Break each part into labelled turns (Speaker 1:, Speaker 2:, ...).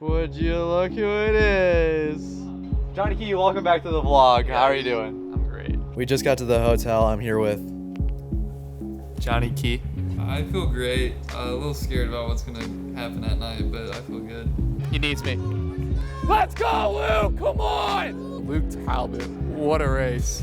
Speaker 1: Would you look who it is? Jonny Key, welcome back to the vlog. How are you doing?
Speaker 2: I'm great.
Speaker 1: We just got to the hotel. I'm here with
Speaker 2: Jonny Key.
Speaker 3: I feel great. A little scared about what's gonna happen at night, but I feel good.
Speaker 2: He needs me.
Speaker 1: Let's go, Luke! Come on!
Speaker 2: Luke Talbot. What a race.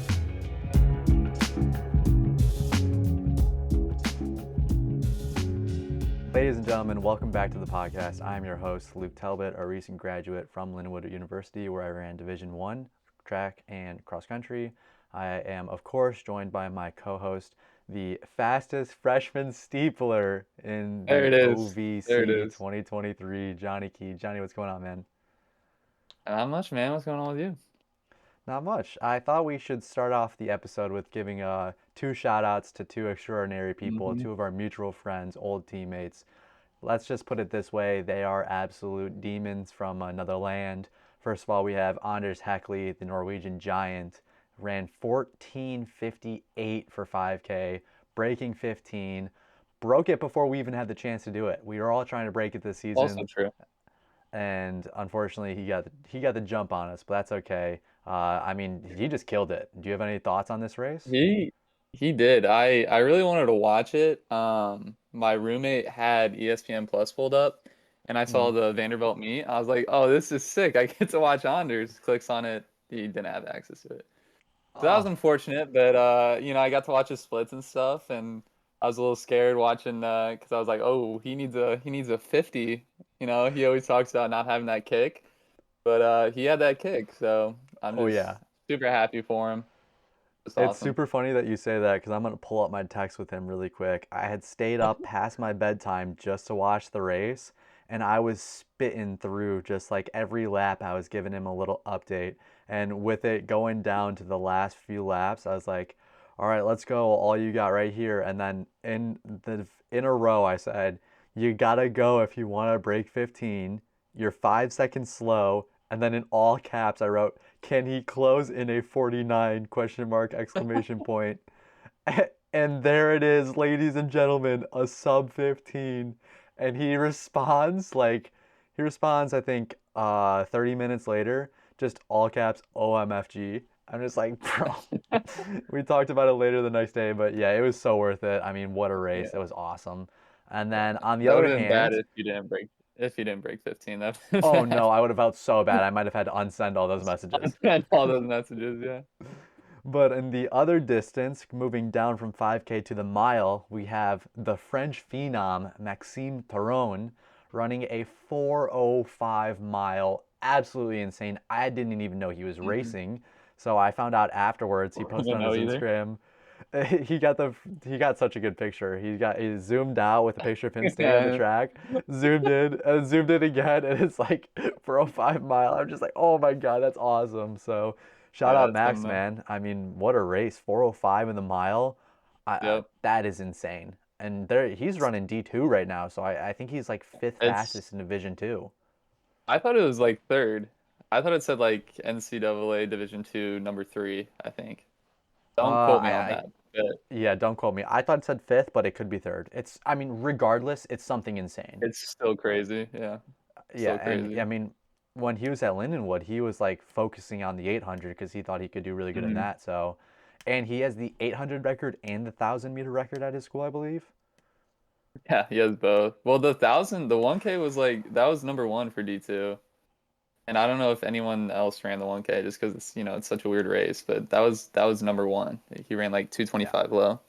Speaker 1: Ladies and gentlemen, welcome back to the podcast. I am your host, Luke Talbot, a recent graduate from Lindenwood University, where I ran Division I track and cross country. I am, of course, joined by my co-host, the fastest freshman steepler in
Speaker 2: There it
Speaker 1: the
Speaker 2: is.
Speaker 1: OVC
Speaker 2: There it is.
Speaker 1: 2023, Jonny Key. Jonny, what's going on, man?
Speaker 2: Not much, man. What's going on with you?
Speaker 1: Not much. I thought we should start off the episode with giving two shout outs to two extraordinary people, two of our mutual friends, old teammates. Let's just put it this way, they are absolute demons from another land. First of all, we have Anders Heckley, the Norwegian giant, ran 14:58 for 5K, breaking 15, broke it before we even had the chance to do it. We were all trying to break it this season.
Speaker 2: Also true.
Speaker 1: And unfortunately he got the jump on us, but that's okay. I mean, he just killed it. Do you have any thoughts on this race?
Speaker 2: He did. I really wanted to watch it. My roommate had ESPN Plus pulled up, and I saw the Vanderbilt meet. I was like, oh, this is sick. I get to watch Anders. Clicks on it. He didn't have access to it. So that was unfortunate, but I got to watch his splits and stuff, and I was a little scared watching because I was like, oh, he needs a 50. He always talks about not having that kick, but he had that kick, so I'm just super happy for him.
Speaker 1: It's
Speaker 2: awesome.
Speaker 1: super funny that you say that because I'm going to pull up my text with him really quick. I had stayed up past my bedtime just to watch the race, and I was spitting through just like every lap. I was giving him a little update. And with it going down to the last few laps, I was like, all right, let's go. All you got right here. And then in a row, I said, you got to go if you want to break 15. You're 5 seconds slow. And then in all caps, I wrote, can he close in a 49 question mark exclamation point? And there it is, ladies and gentlemen, a sub 15. And he responds I think 30 minutes later, just all caps OMFG. I'm just like, bro. We talked about it later the next day, but yeah, it was so worth it. I mean, what a race.
Speaker 2: Yeah.
Speaker 1: It was awesome. And then on the
Speaker 2: That
Speaker 1: other
Speaker 2: would have been bad
Speaker 1: hand,
Speaker 2: if you didn't break 15. That
Speaker 1: oh no, I would have felt so bad. I might have had to unsend all those messages.
Speaker 2: Unsend all those messages, yeah.
Speaker 1: But in the other distance, moving down from 5K to the mile, we have the French phenom Maxime Perron running a 4:05 mile. Absolutely insane. I didn't even know he was racing. So I found out afterwards. He posted on his Instagram. He got such a good picture. He zoomed out with a picture of him standing on the track, zoomed in again, and it's like 4:05 mile. I'm just like, oh my god, that's awesome. So shout out Max, man. I mean, what a race! 4:05 in the mile. That is insane. And he's running D2 right now, so I think he's like fifth fastest in Division 2.
Speaker 2: I thought it was like third. I thought it said like NCAA Division 2 number 3, I think. Don't quote me on that. But
Speaker 1: yeah, don't quote me. I thought it said fifth, but it could be third. I mean, regardless, it's something insane.
Speaker 2: It's still crazy, yeah.
Speaker 1: Yeah, and I mean, when he was at Lindenwood, he was like focusing on the 800 because he thought he could do really good in that. So, and he has the 800 record and the 1,000-meter record at his school, I believe.
Speaker 2: Yeah, he has both. Well, the 1K was like that was number 1 for D2. And I don't know if anyone else ran the 1K just because it's such a weird race, but that was number 1. He ran like 225 low.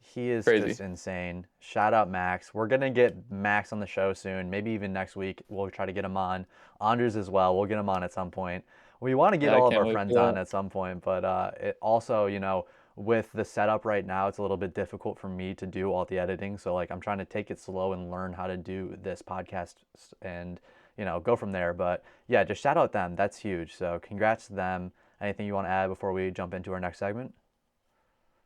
Speaker 1: He is
Speaker 2: crazy.
Speaker 1: Just insane. Shout out Max. We're gonna get Max on the show soon. Maybe even next week. We'll try to get him on. Anders as well. We'll get him on at some point. We want to get all of our friends on at some point, but it also, with the setup right now, it's a little bit difficult for me to do all the editing. So like I'm trying to take it slow and learn how to do this podcast and go from there. But yeah, just shout out them. That's huge. So congrats to them. Anything you want to add before we jump into our next segment?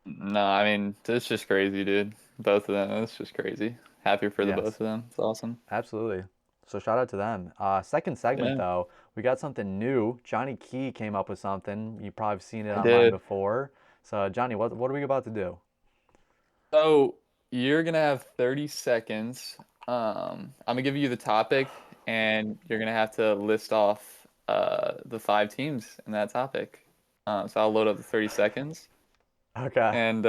Speaker 2: No, I mean, it's just crazy, dude. Both of them. It's just crazy. Happy for the both of them. It's awesome.
Speaker 1: Absolutely. So shout out to them. Second segment, though, we got something new. Jonny Key came up with something. You've probably seen it online before. So, Jonny, what are we about to do?
Speaker 2: So, you're going to have 30 seconds. I'm going to give you the topic, and you're gonna have to list off the five teams in that topic. So I'll load up the 30 seconds,
Speaker 1: Okay.
Speaker 2: and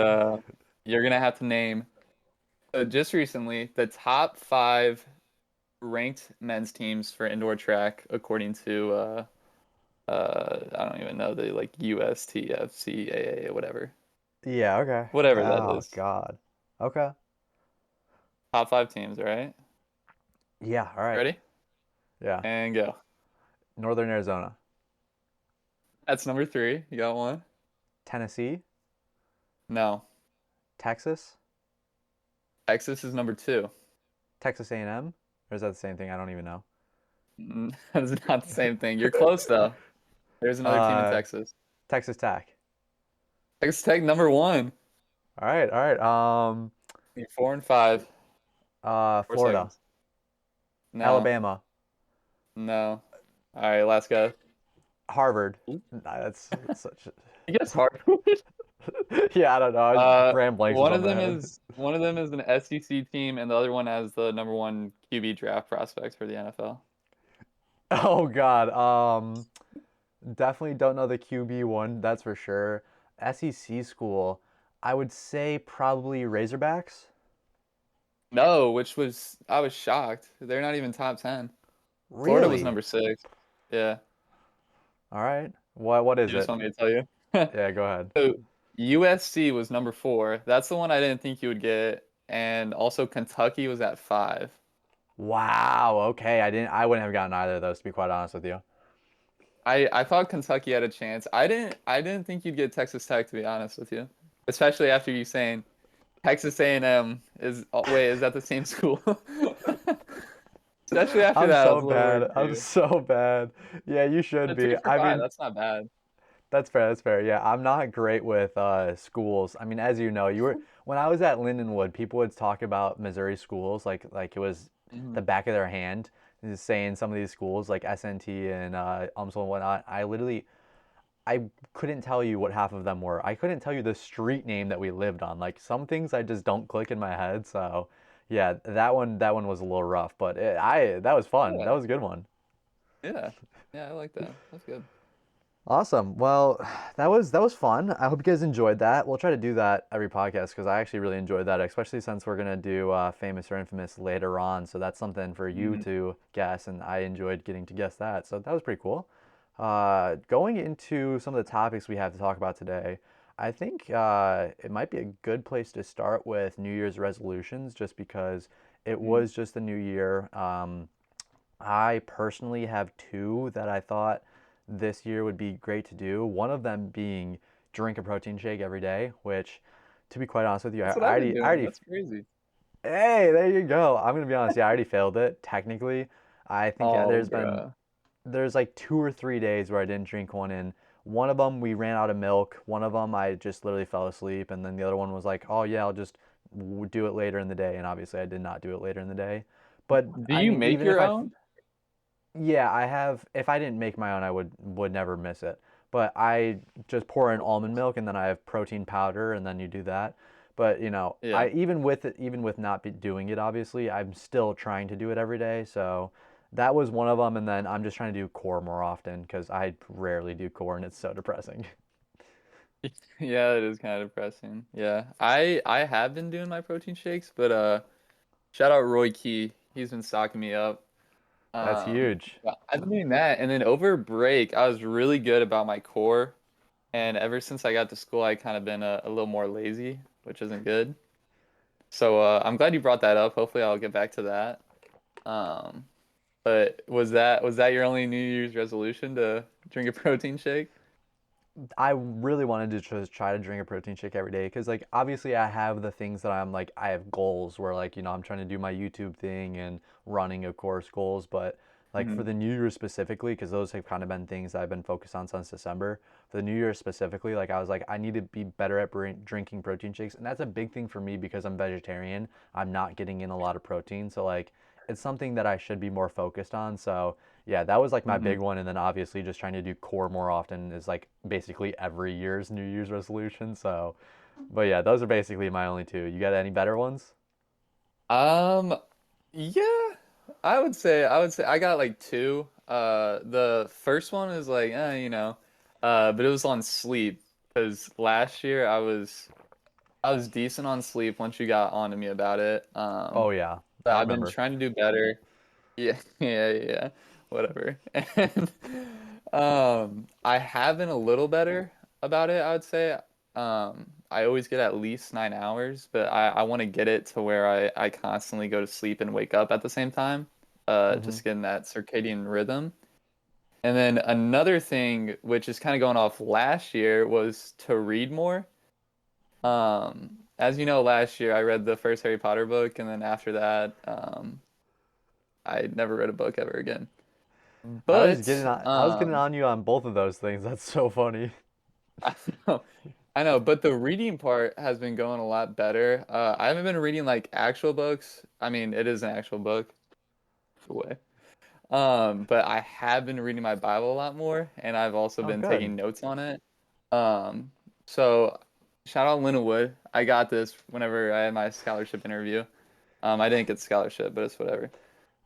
Speaker 2: you're gonna have to name just recently the top five ranked men's teams for indoor track according to I don't even know the like USTFCAA or
Speaker 1: Yeah, okay.
Speaker 2: whatever that
Speaker 1: Oh
Speaker 2: is.
Speaker 1: God. Okay.
Speaker 2: Top five teams, all right?
Speaker 1: Yeah, all right.
Speaker 2: Ready?
Speaker 1: Yeah.
Speaker 2: And go.
Speaker 1: Northern Arizona,
Speaker 2: That's number three. You got one?
Speaker 1: Tennessee,
Speaker 2: No.
Speaker 1: Texas,
Speaker 2: Texas is number two.
Speaker 1: Texas A&M, or is that the same thing? I don't even know.
Speaker 2: That's not the same thing. You're close though. There's another team in
Speaker 1: Uh,
Speaker 2: Texas.
Speaker 1: Texas Tech.
Speaker 2: Texas Tech number one.
Speaker 1: All right, all right.
Speaker 2: You're 4 and 5. 4
Speaker 1: Florida,
Speaker 2: seconds. No.
Speaker 1: Alabama,
Speaker 2: No. All right, last guy.
Speaker 1: Harvard. Nah, that's such.
Speaker 2: I guess hard.
Speaker 1: Yeah, I don't know. Grand blanks was
Speaker 2: One
Speaker 1: on
Speaker 2: of
Speaker 1: my
Speaker 2: them
Speaker 1: head.
Speaker 2: is one of them is an SEC team, and the other one has the number one QB draft prospect for the NFL.
Speaker 1: Oh God. Definitely don't know the QB one. That's for sure. SEC school. I would say probably Razorbacks.
Speaker 2: No, which was I was shocked. They're not even top 10. Florida was
Speaker 1: Really?
Speaker 2: number 6. Yeah.
Speaker 1: All right. What is
Speaker 2: You just
Speaker 1: it?
Speaker 2: want me to tell you?
Speaker 1: Yeah, go ahead.
Speaker 2: So USC was number 4. That's the one I didn't think you would get. And also Kentucky was at 5.
Speaker 1: Wow. Okay. I wouldn't have gotten either of those to be quite honest with you.
Speaker 2: I thought Kentucky had a chance. I didn't think you'd get Texas Tech to be honest with you. Especially after you saying Texas A&M is wait, is that the same school? Especially after
Speaker 1: I'm
Speaker 2: that, I was
Speaker 1: so
Speaker 2: a little
Speaker 1: bad.
Speaker 2: worried for
Speaker 1: I'm
Speaker 2: you.
Speaker 1: so bad. Yeah, you should
Speaker 2: But three
Speaker 1: be.
Speaker 2: for
Speaker 1: I
Speaker 2: five,
Speaker 1: mean,
Speaker 2: that's not bad.
Speaker 1: that's fair. That's fair. Yeah, I'm not great with schools. I mean, as you know, you were when I was at Lindenwood, people would talk about Missouri schools like it was
Speaker 2: Hmm.
Speaker 1: the back of their hand. Just saying some of these schools like SNT and UMSL and whatnot. I couldn't tell you what half of them were. I couldn't tell you the street name that we lived on. Like some things I just don't click in my head. So yeah, that one was a little rough, but that was fun. That
Speaker 2: Yeah,
Speaker 1: was a good one.
Speaker 2: yeah, yeah. I like that. That's good.
Speaker 1: Awesome. Well, that was fun. I hope you guys enjoyed that. We'll try to do that every podcast because I actually really enjoyed that, especially since we're gonna do famous or infamous later on. So that's something for you
Speaker 2: Hmm.
Speaker 1: to guess, and I enjoyed getting to guess that. So that was pretty cool. Going into some of the topics we have to talk about today, I think it might be a good place to start with New Year's resolutions, just because it
Speaker 2: Hmm.
Speaker 1: was just the new year. I personally have two that I thought this year would be great to do. One of them being drink a protein shake every day, which, to be quite honest with you,
Speaker 2: That's what I've been
Speaker 1: I
Speaker 2: doing.
Speaker 1: already,
Speaker 2: That's crazy.
Speaker 1: hey, there you go. I'm gonna be honest, yeah, I already failed it technically. I think
Speaker 2: Oh,
Speaker 1: there's
Speaker 2: bruh.
Speaker 1: like 2 or 3 days where I didn't drink one, and one of them we ran out of milk. One of them I just literally fell asleep, and then the other one was like, oh yeah, I'll just do it later in the day, and obviously I did not do it later in the day. But
Speaker 2: Do
Speaker 1: I
Speaker 2: you
Speaker 1: mean,
Speaker 2: make
Speaker 1: even if
Speaker 2: your
Speaker 1: I
Speaker 2: own?
Speaker 1: yeah, I have. If I didn't make my own, I would never miss it. But I just pour in almond milk, and then I have protein powder, and then you do that. But I
Speaker 2: Yeah.
Speaker 1: even with it, even with not doing it, obviously, I'm still trying to do it every day. So that was one of them, and then I'm just trying to do core more often because I rarely do core, and it's so depressing.
Speaker 2: Yeah, it is kind of depressing. Yeah. I have been doing my protein shakes, but shout out Roy Key. He's been stocking me up.
Speaker 1: That's huge.
Speaker 2: Yeah, I've been doing that, and then over break, I was really good about my core, and ever since I got to school, I kind of been a little more lazy, which isn't good. So I'm glad you brought that up. Hopefully, I'll get back to that. Um, but was that your only New Year's resolution to drink a protein shake?
Speaker 1: I really wanted to just try to drink a protein shake every day because, like, obviously, I have the things that I'm like, I have goals where, like, I'm trying to do my YouTube thing and running, of course, goals. But, like, for
Speaker 2: Hmm.
Speaker 1: the New Year specifically, because those have kind of been things I've been focused on since December. For the New Year specifically, like, I was like, I need to be better at drinking protein shakes. And that's a big thing for me because I'm vegetarian. I'm not getting in a lot of protein. So, like, it's something that I should be more focused on. So, yeah, that was like my
Speaker 2: Hmm.
Speaker 1: big one, and then obviously just trying to do core more often is like basically every year's New Year's resolution. So, but yeah, those are basically my only two. You got any better ones?
Speaker 2: Um, yeah. I would say I got like two. The first one is like, but it was on sleep because last year I was decent on sleep once you got on to me about it.
Speaker 1: Oh yeah,
Speaker 2: But
Speaker 1: I
Speaker 2: I've been
Speaker 1: remember.
Speaker 2: trying to do better. Yeah, yeah, whatever. And I have been a little better about it, I would say. I always get at least 9 hours, but I want to get it to where I constantly go to sleep and wake up at the same time.
Speaker 1: Hmm.
Speaker 2: Just getting that circadian rhythm. And then another thing, which is kind of going off last year, was to read more. As you know, last year I read the first Harry Potter book, and then after that, I never read a book ever again. But
Speaker 1: I was getting on you on both of those things. That's so funny.
Speaker 2: I know, I know, but the reading part has been going a lot better. I haven't been reading like actual books. I mean, it is an actual book, way. But I have been reading my Bible a lot more, and I've also
Speaker 1: Oh,
Speaker 2: been
Speaker 1: good.
Speaker 2: taking notes on it. Um, so shout out Linwood. I got this whenever I had my scholarship interview. I didn't get the scholarship, but it's whatever.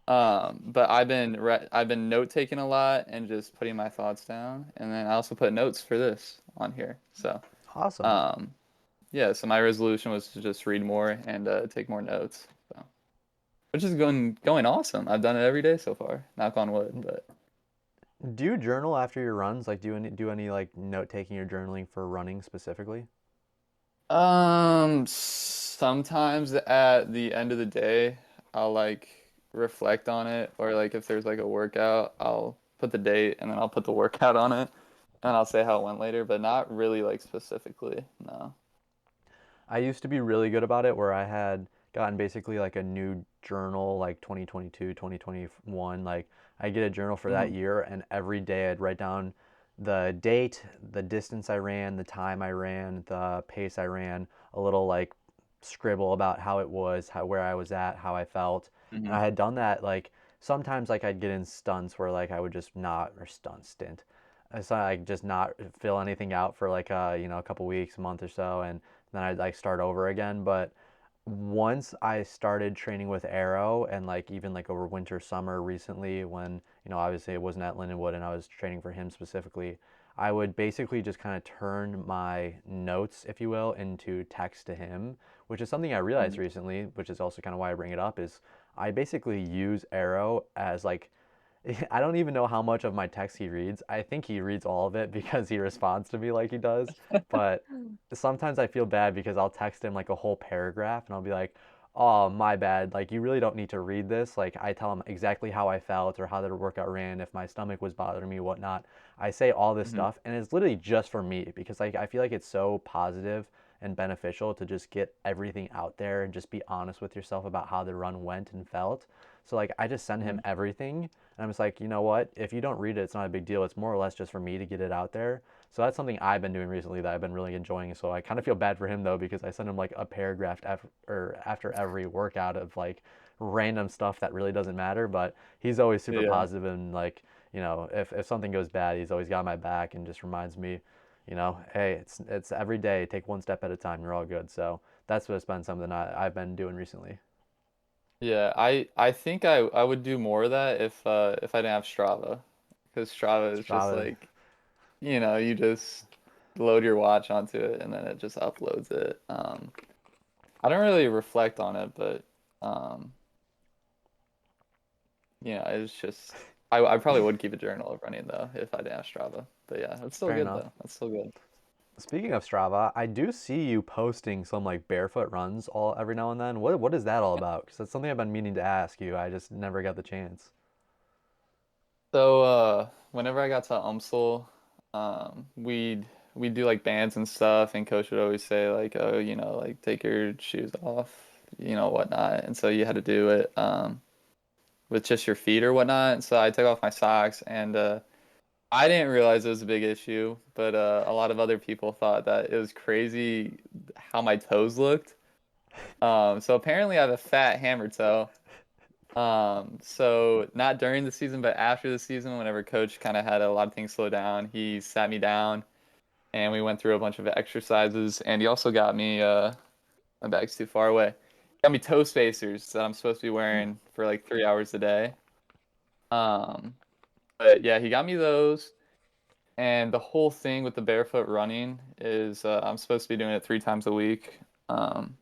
Speaker 2: But I've been note taking a lot and just putting my thoughts down, and then I also put notes for this on here. So,
Speaker 1: Awesome.
Speaker 2: um, yeah. So my resolution was to just read more and take more notes. So, which is going awesome. I've done it every day so far. Knock on wood. But
Speaker 1: Do you journal after your runs? Like, do any like note taking or journaling for running specifically?
Speaker 2: sometimes at the end of the day, I'll like reflect on it, or like if there's like a workout, I'll put the date and then I'll put the workout on it. And I'll say how it went later, but not really like specifically. No.
Speaker 1: I used to be really good about it where I had gotten basically like a new journal like 2022, 2021. Like I get a journal for that
Speaker 2: Hmm.
Speaker 1: year and every day I'd write down the date, the distance I ran, the time I ran, the pace I ran, a little like scribble about how it was, how where I was at, how I felt. And I
Speaker 2: Hmm.
Speaker 1: had done that like sometimes like I'd get in stunts where like I would just not or stint. So I just not fill anything out for like a couple weeks, a month or so, and then I'd like start over again. But once I started training with Arrow and like even like over winter summer recently when obviously it wasn't at Lindenwood and I was training for him specifically, I would basically just kind of turn my notes, if you will, into text to him, which is something I realized
Speaker 2: Hmm.
Speaker 1: recently, which is also kind of why I bring it up is I basically use Arrow as like I don't even know how much of my text he reads. I think he reads all of it because he responds to me like he does. But sometimes I feel bad because I'll text him like a whole paragraph and I'll be like, "Oh, my bad. Like you really don't need to read this." Like I tell him exactly how I felt or how the workout ran, if my stomach was bothering me, whatnot. I say all this
Speaker 2: Hmm.
Speaker 1: stuff and it's literally just for me because like I feel like it's so positive and beneficial to just get everything out there and just be honest with yourself about how the run went and felt. So like I just send him
Speaker 2: Hmm.
Speaker 1: everything and I'm just like, you know what? If you don't read it, it's not a big deal. It's more or less just for me to get it out there. So that's something I've been doing recently that I've been really enjoying. So I kind of feel bad for him though because I send him like a paragraph after every workout of like random stuff that really doesn't matter. But he's always super
Speaker 2: Yeah.
Speaker 1: positive and like if something goes bad, he's always got my back and just reminds me, hey, it's every day. Take one step at a time. You're all good. So that's what's been something I've been doing recently.
Speaker 2: Yeah. I think I would do more of that if I didn't have Strava, because Strava is just
Speaker 1: Strava.
Speaker 2: like, you just load your watch onto it and then it just uploads it. I don't really reflect on it, but um, it's just I probably would keep a journal of running though if I didn't have Strava. But yeah, that's still
Speaker 1: Fair
Speaker 2: good
Speaker 1: enough.
Speaker 2: though. That's still good.
Speaker 1: Speaking of Strava, I do see you posting some like barefoot runs all every now and then. What is that all about? Because that's something I've been meaning to ask you. I just never got the chance.
Speaker 2: So whenever I got to UMSL, we'd do like bands and stuff, and coach would always say like, oh, like take your shoes off, whatnot. And so you had to do it with just your feet or whatnot. And so I took off my socks, and I didn't realize it was a big issue, but a lot of other people thought that it was crazy how my toes looked. So apparently I have a fat hammer toe. So not during the season, but after the season, whenever coach kind of had a lot of things slow down, he sat me down and we went through a bunch of exercises, and he also got me my bag's too far away. got me toe spacers that I'm supposed to be wearing for like 3 hours a day. Um, but yeah, he got me those. And the whole thing with the barefoot running is I'm supposed to be doing it 3 times a week. Um,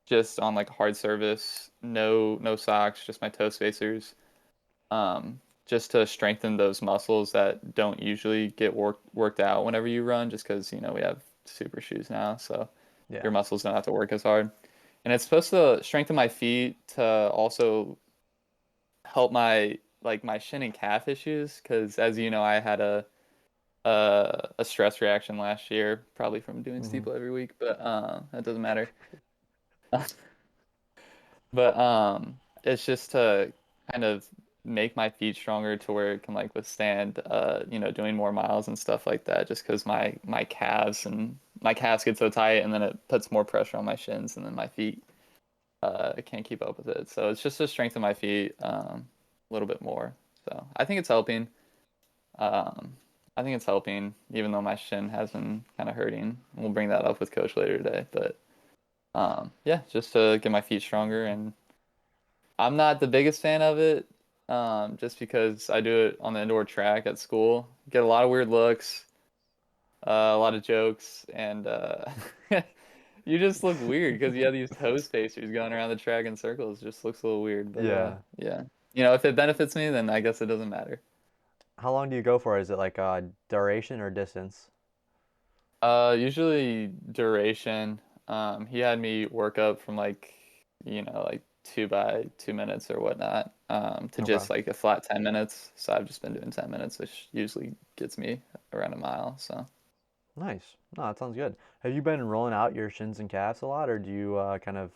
Speaker 2: just on like hard surface, no socks, just my toe spacers. Just to strengthen those muscles that don't usually get worked out whenever you run, just because we have super shoes now, so
Speaker 1: Yeah.
Speaker 2: your muscles don't have to work as hard. And it's supposed to strengthen my feet to also help my shin and calf issues, because as you know, I had a stress reaction last year, probably from doing
Speaker 1: Hmm.
Speaker 2: steeple every week, but that doesn't matter. But it's just to kind of make my feet stronger to where it can like withstand doing more miles and stuff like that, just because my calves get so tight, and then it puts more pressure on my shins, and then my feet can't keep up with it. So it's just to strengthen my feet a little bit more. So I think it's helping. Um, I think it's helping, even though my shin has been kind of hurting. We'll bring that up with coach later today, but yeah, just to get my feet stronger. And I'm not the biggest fan of it, just because I do it on the indoor track at school. Get a lot of weird looks, a lot of jokes, and you just look weird because you have these toe spacers going around the track in circles. It just looks a little weird, but
Speaker 1: Yeah.
Speaker 2: yeah. If it benefits me, then I guess it doesn't matter.
Speaker 1: How long do you go for? Is it like duration or distance?
Speaker 2: Usually duration. He had me work up from like 2 by 2 minutes or whatnot, to
Speaker 1: Okay.
Speaker 2: just like a flat 10 minutes. So I've just been doing 10 minutes, which usually gets me around a mile. So
Speaker 1: Nice. No, that sounds good. Have you been rolling out your shins and calves a lot, or do you kind of,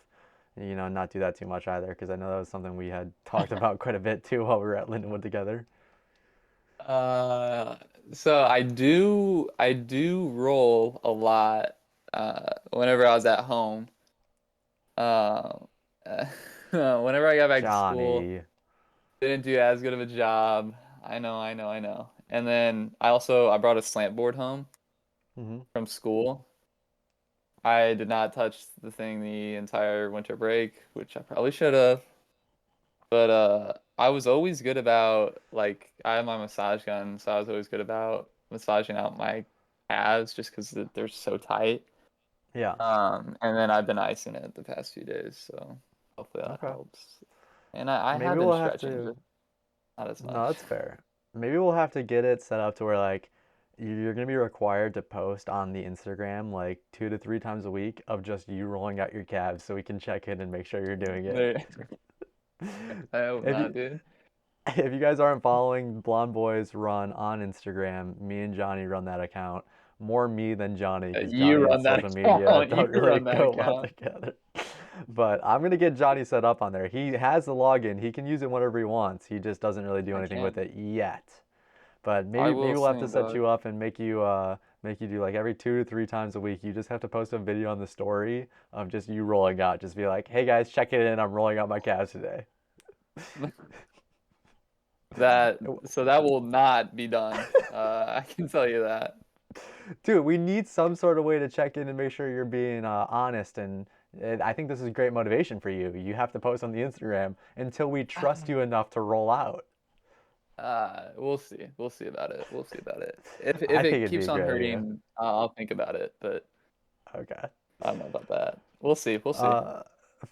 Speaker 1: not do that too much either? Because I know that was something we had talked about quite a bit too while we were at Lindenwood together.
Speaker 2: uh so I do roll a lot whenever I was at home. Uh, whenever I got back to school.
Speaker 1: Johnny.
Speaker 2: Didn't do as good of a job. I know. And then I brought a slant board home
Speaker 1: Hmm.
Speaker 2: from school. I did not touch the thing the entire winter break, which I probably should have. But I was always good about like I have my massage gun, so I was always good about massaging out my calves just because they're so tight.
Speaker 1: Yeah.
Speaker 2: And then I've been icing it the past few days, so hopefully that
Speaker 1: Okay.
Speaker 2: helps. And I
Speaker 1: Maybe
Speaker 2: have been
Speaker 1: we'll have
Speaker 2: stretching,
Speaker 1: to.
Speaker 2: but not as
Speaker 1: No,
Speaker 2: much.
Speaker 1: that's fair. Maybe we'll have to get it set up to where like you're gonna be required to post on the Instagram like 2 to 3 times a week of just you rolling out your calves so we can check in and make sure you're doing it.
Speaker 2: There, I hope
Speaker 1: If
Speaker 2: not,
Speaker 1: you
Speaker 2: dude.
Speaker 1: if you guys aren't following Blonde Boys Run on Instagram, me and Johnny run that account. More me than Johnny because
Speaker 2: You
Speaker 1: Johnny and
Speaker 2: run that
Speaker 1: social media
Speaker 2: account. You
Speaker 1: don't really
Speaker 2: run that
Speaker 1: go well
Speaker 2: account.
Speaker 1: together. But I'm gonna get Johnny set up on there. He has the login. He can use it whenever he wants. He just doesn't really do
Speaker 2: I
Speaker 1: anything with
Speaker 2: can.
Speaker 1: it yet. But
Speaker 2: I
Speaker 1: maybe
Speaker 2: will
Speaker 1: we'll have to
Speaker 2: soon,
Speaker 1: set
Speaker 2: dog.
Speaker 1: you up and make you do like every 2 to 3 times a week. You just have to post a video on the story of just you rolling out. Just be like, hey guys, check it in. I'm rolling out my calves today.
Speaker 2: That will not be done. I can tell you that.
Speaker 1: Dude, we need some sort of way to check in and make sure you're being honest. And I think this is great motivation for you. You have to post on the Instagram until we trust you enough to roll out.
Speaker 2: We'll see. We'll see about it. We'll see about it. If
Speaker 1: I think
Speaker 2: it
Speaker 1: it'd be
Speaker 2: keeps
Speaker 1: a
Speaker 2: on
Speaker 1: great idea.
Speaker 2: hurting, I'll think about it. But
Speaker 1: Okay.
Speaker 2: I don't know about that. We'll see. We'll see.
Speaker 1: Uh,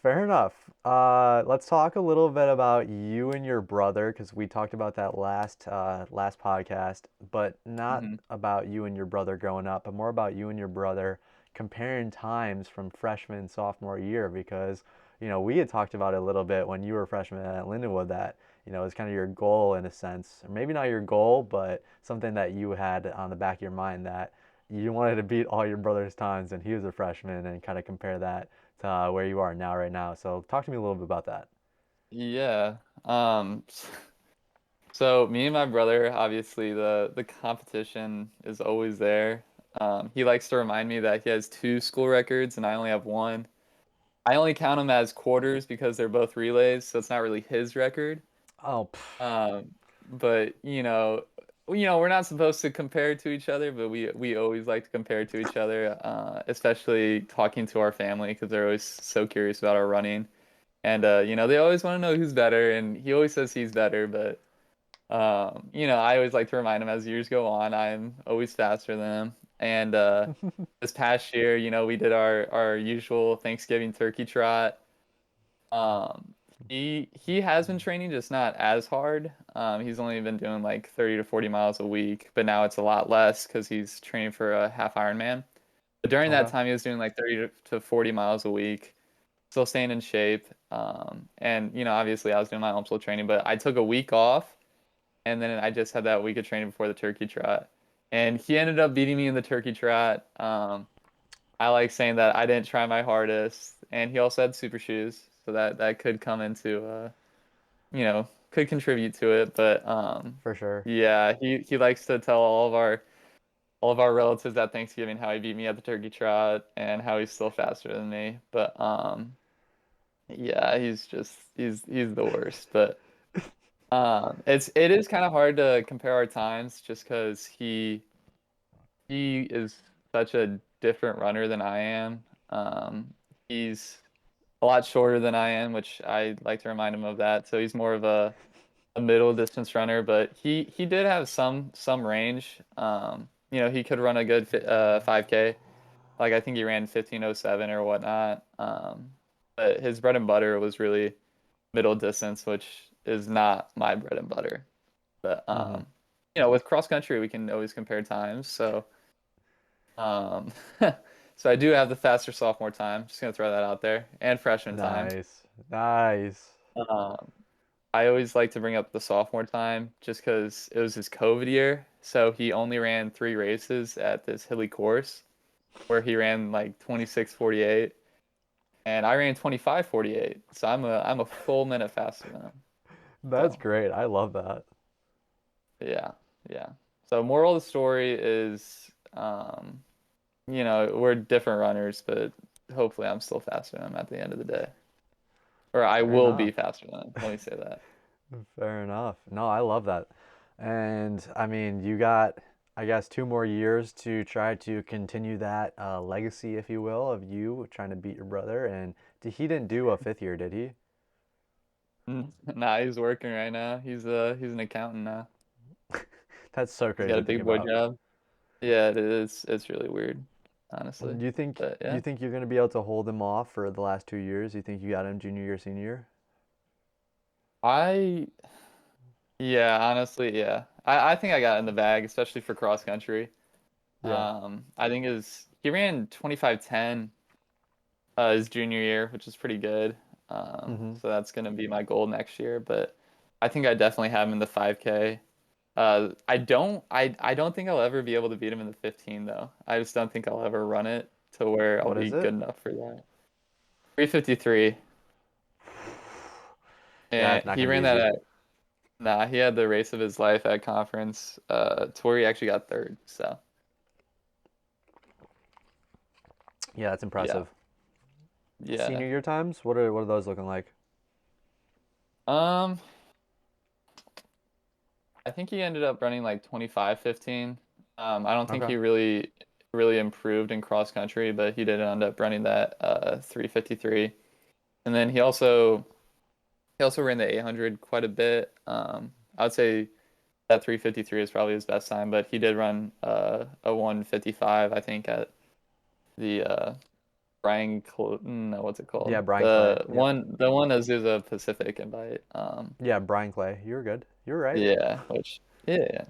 Speaker 1: Fair enough. Let's talk a little bit about you and your brother because we talked about that last podcast, but not
Speaker 2: Hmm.
Speaker 1: about you and your brother growing up, but more about you and your brother comparing times from freshman and sophomore year because we had talked about it a little bit when you were a freshman at Lindenwood that it was kind of your goal in a sense, or maybe not your goal, but something that you had on the back of your mind that you wanted to beat all your brother's times when he was a freshman and kind of compare that to where you are now, right now. So talk to me a little bit about that.
Speaker 2: Yeah. So me and my brother, obviously the competition is always there. He likes to remind me that he has two school records and I only have one. I only count them as quarters because they're both relays, so it's not really his record.
Speaker 1: Oh,
Speaker 2: But we're not supposed to compare to each other, but we always like to compare to each other, especially talking to our family because they're always so curious about our running. And they always want to know who's better, and he always says he's better, but I always like to remind him as years go on, I'm always faster than him. And this past year, we did our usual Thanksgiving turkey trot. Um, he has been training, just not as hard. He's only been doing like 30 to 40 miles a week, but now it's a lot less because he's training for a half Ironman. But during that
Speaker 1: Okay.
Speaker 2: time, he was doing like 30 to 40 miles a week, still staying in shape. And obviously I was doing my own training, but I took a week off, and then I just had that week of training before the turkey trot. And he ended up beating me in the turkey trot. I like saying that I didn't try my hardest, and he also had super shoes, so that could come into could contribute to it. But
Speaker 1: For sure.
Speaker 2: yeah, he likes to tell all of our relatives at Thanksgiving how he beat me at the turkey trot and how he's still faster than me. But yeah, he's the worst. But it is kind of hard to compare our times just because he is such a different runner than I am. He's a lot shorter than I am, which I like to remind him of that. So he's more of a middle distance runner, but he did have some range. He could run a good 5K. Like I think he ran 15:07 or whatnot. But his bread and butter was really middle distance, which is not my bread and butter. But
Speaker 1: Hmm.
Speaker 2: with cross country, we can always compare times. So um, so I do have the faster sophomore time. Just gonna throw that out there, and freshman time.
Speaker 1: Nice. Nice.
Speaker 2: Um, I always like to bring up the sophomore time just because it was his COVID year. So he only ran 3 races at this hilly course where he ran like 26:48, and I ran 25:48. So I'm a full minute faster than him.
Speaker 1: That's
Speaker 2: So
Speaker 1: great. I love that.
Speaker 2: yeah, yeah. So moral of the story is, we're different runners, but hopefully I'm still faster than him at the end of the day, or I
Speaker 1: Fair
Speaker 2: will be
Speaker 1: enough.
Speaker 2: faster than him. Let me say that.
Speaker 1: Fair enough. No, I love that. And I mean, you got, I guess, 2 more years to try to continue that legacy, if you will, of you trying to beat your brother. And he didn't do a fifth year, did he?
Speaker 2: Nah, he's working right now. He's an accountant now.
Speaker 1: That's so
Speaker 2: He's got
Speaker 1: crazy
Speaker 2: a
Speaker 1: to think
Speaker 2: big boy
Speaker 1: about.
Speaker 2: job. Yeah, it is. It's really weird, honestly.
Speaker 1: Do you think
Speaker 2: But
Speaker 1: do
Speaker 2: yeah,
Speaker 1: you think you're gonna be able to hold him off for the last 2 years? You think you got him junior year, senior year?
Speaker 2: I yeah, honestly, yeah. I think I got in the bag, especially for cross country.
Speaker 1: Yeah.
Speaker 2: I think he ran 25:10 his junior year, which is pretty good.
Speaker 1: Mm-hmm.
Speaker 2: So that's gonna be my goal next year. But I think I definitely have him in the 5K. I don't think I'll ever be able to beat him in the 15 though. I just don't think I'll ever run it to where I'll
Speaker 1: What
Speaker 2: be
Speaker 1: is
Speaker 2: good
Speaker 1: it?
Speaker 2: enough for that. 3:53.
Speaker 1: Yeah,
Speaker 2: And
Speaker 1: it's not
Speaker 2: he
Speaker 1: gonna be
Speaker 2: ran that
Speaker 1: easy.
Speaker 2: at nah, he had the race of his life at conference, to where he actually got third. So
Speaker 1: Yeah, that's
Speaker 2: yeah.
Speaker 1: impressive.
Speaker 2: Yeah.
Speaker 1: Senior year times? What are those looking like?
Speaker 2: Um, I think he ended up running like 25:15. I don't think
Speaker 1: Okay.
Speaker 2: he really improved in cross country, but he did end up running that 3:53. And then he also ran the 800 quite a bit. I would say that 3:53 is probably his best time, but he did run a 1:55, I think, at the no, what's it called?
Speaker 1: Yeah, Brian Clay.
Speaker 2: The
Speaker 1: Yep.
Speaker 2: one the one Azusa Pacific invite.
Speaker 1: Yeah, Brian Clay. You were good. You were right.
Speaker 2: Yeah, which yeah, yeah.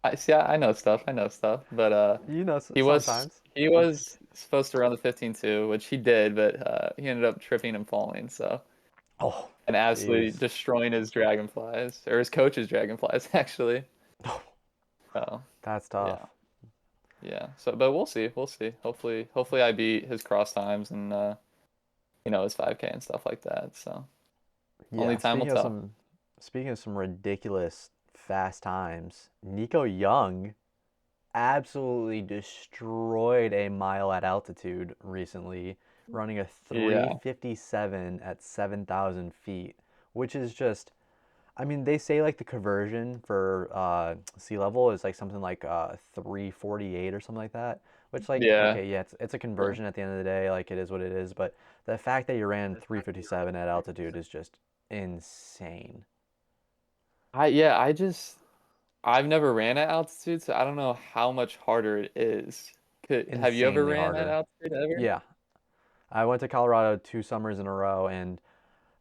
Speaker 2: I see. I know stuff. I know stuff. But
Speaker 1: You know,
Speaker 2: he was
Speaker 1: sometimes.
Speaker 2: he was supposed to run the 15 too, which he did, but he ended up tripping and falling. So
Speaker 1: Oh,
Speaker 2: and absolutely
Speaker 1: jeez.
Speaker 2: destroying his dragonflies or his coach's dragonflies actually. Oh
Speaker 1: That's tough.
Speaker 2: yeah, yeah. So but we'll see. We'll see. Hopefully I beat his cross times and his 5K and stuff like that. So only
Speaker 1: Yeah,
Speaker 2: time will tell.
Speaker 1: speaking of some ridiculous fast times, Nico Young absolutely destroyed a mile at altitude recently, running a
Speaker 2: Yeah.
Speaker 1: 3:57 at 7,000 feet, which is just, I mean, they say like the conversion for sea level is like something like 3:48 or something like that, Which like
Speaker 2: Yeah.
Speaker 1: okay, yeah, it's a
Speaker 2: Yeah.
Speaker 1: conversion at the end of the day, like it is what it is, but the fact that you ran 357 at altitude is just insane.
Speaker 2: I've never ran at altitude, so I don't know how much harder it is. Have you ever
Speaker 1: Insanely
Speaker 2: ran at
Speaker 1: harder.
Speaker 2: altitude ever?
Speaker 1: Yeah. I went to Colorado 2 summers in a row, and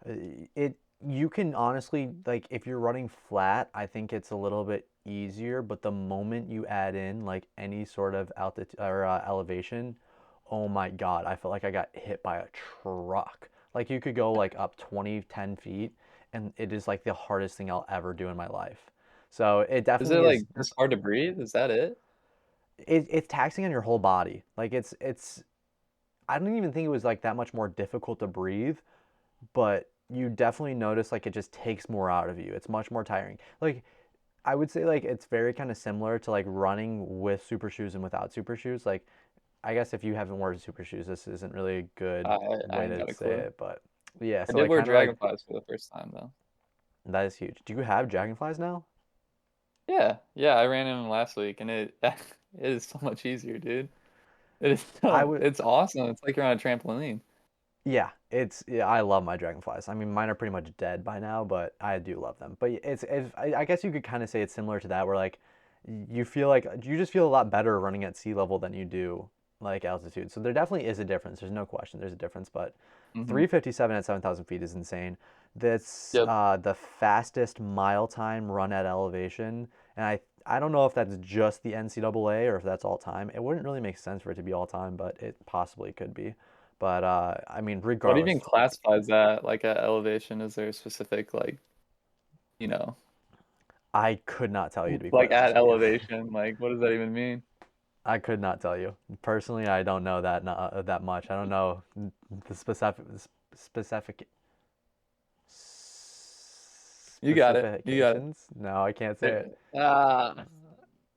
Speaker 1: uh, it you can honestly like if you're running flat, I think it's a little bit easier, but the moment you add in like any sort of altitude or elevation, oh my God, I felt like I got hit by a truck. Like you could go like up 20, 10 feet, and it is like the hardest thing I'll ever do in my life. So it
Speaker 2: Is it
Speaker 1: definitely
Speaker 2: like
Speaker 1: is.
Speaker 2: just hard to breathe? Is that it?
Speaker 1: It's taxing on your whole body. Like it's. I don't even think it was like that much more difficult to breathe, but you definitely notice like it just takes more out of you. It's much more tiring. Like I would say like it's very kind of similar to like running with super shoes and without super shoes. Like I guess if you haven't worn super shoes, this isn't really a good
Speaker 2: I
Speaker 1: way
Speaker 2: ain't
Speaker 1: to
Speaker 2: got a
Speaker 1: say
Speaker 2: clue.
Speaker 1: it, but yeah,
Speaker 2: I
Speaker 1: so
Speaker 2: did
Speaker 1: like
Speaker 2: wear
Speaker 1: kind of like
Speaker 2: dragonflies for the first time though.
Speaker 1: that is huge. Do you have dragonflies now?
Speaker 2: Yeah, yeah, I ran in them last week and it it is so much easier, dude. It is
Speaker 1: I
Speaker 2: so
Speaker 1: would
Speaker 2: it's awesome. It's like you're on a trampoline.
Speaker 1: yeah, I love my dragonflies. I mean, mine are pretty much dead by now, but I do love them. But I guess you could kind of say it's similar to that, where like you feel like you just feel a lot better running at sea level than you do like altitude. So there definitely is a difference. There's no question. There's a difference, but
Speaker 2: Hmm.
Speaker 1: 357 at 7,000 feet is insane. That's
Speaker 2: Yep.
Speaker 1: the fastest mile time run at elevation, and I don't know if that's just the NCAA or if that's all time. It wouldn't really make sense for it to be all time, but it possibly could be. But I mean,
Speaker 2: What even
Speaker 1: regardless,
Speaker 2: classifies that like at elevation? Is there a specific like, you know,
Speaker 1: I could not tell you to be
Speaker 2: like
Speaker 1: quite honest
Speaker 2: at
Speaker 1: with you.
Speaker 2: elevation? Like what does that even mean?
Speaker 1: I could not tell you. Personally, I don't know that much. I don't know the specific
Speaker 2: You got it. You got it.
Speaker 1: specifications. No, I can't say it.
Speaker 2: Ah,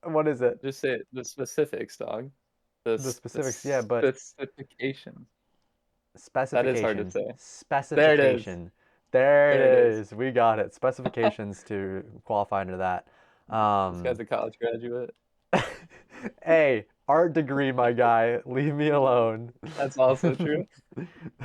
Speaker 1: What is it?
Speaker 2: just say it. The specifics, dog.
Speaker 1: The
Speaker 2: The
Speaker 1: specifics, yeah, but
Speaker 2: specifications. That is hard to
Speaker 1: specifications.
Speaker 2: say. There it is.
Speaker 1: Specification. There it
Speaker 2: There it is.
Speaker 1: is. We got it. Specifications to qualify under that.
Speaker 2: This guy's a college graduate.
Speaker 1: Hey, art degree, my guy. Leave me alone.
Speaker 2: That's also true.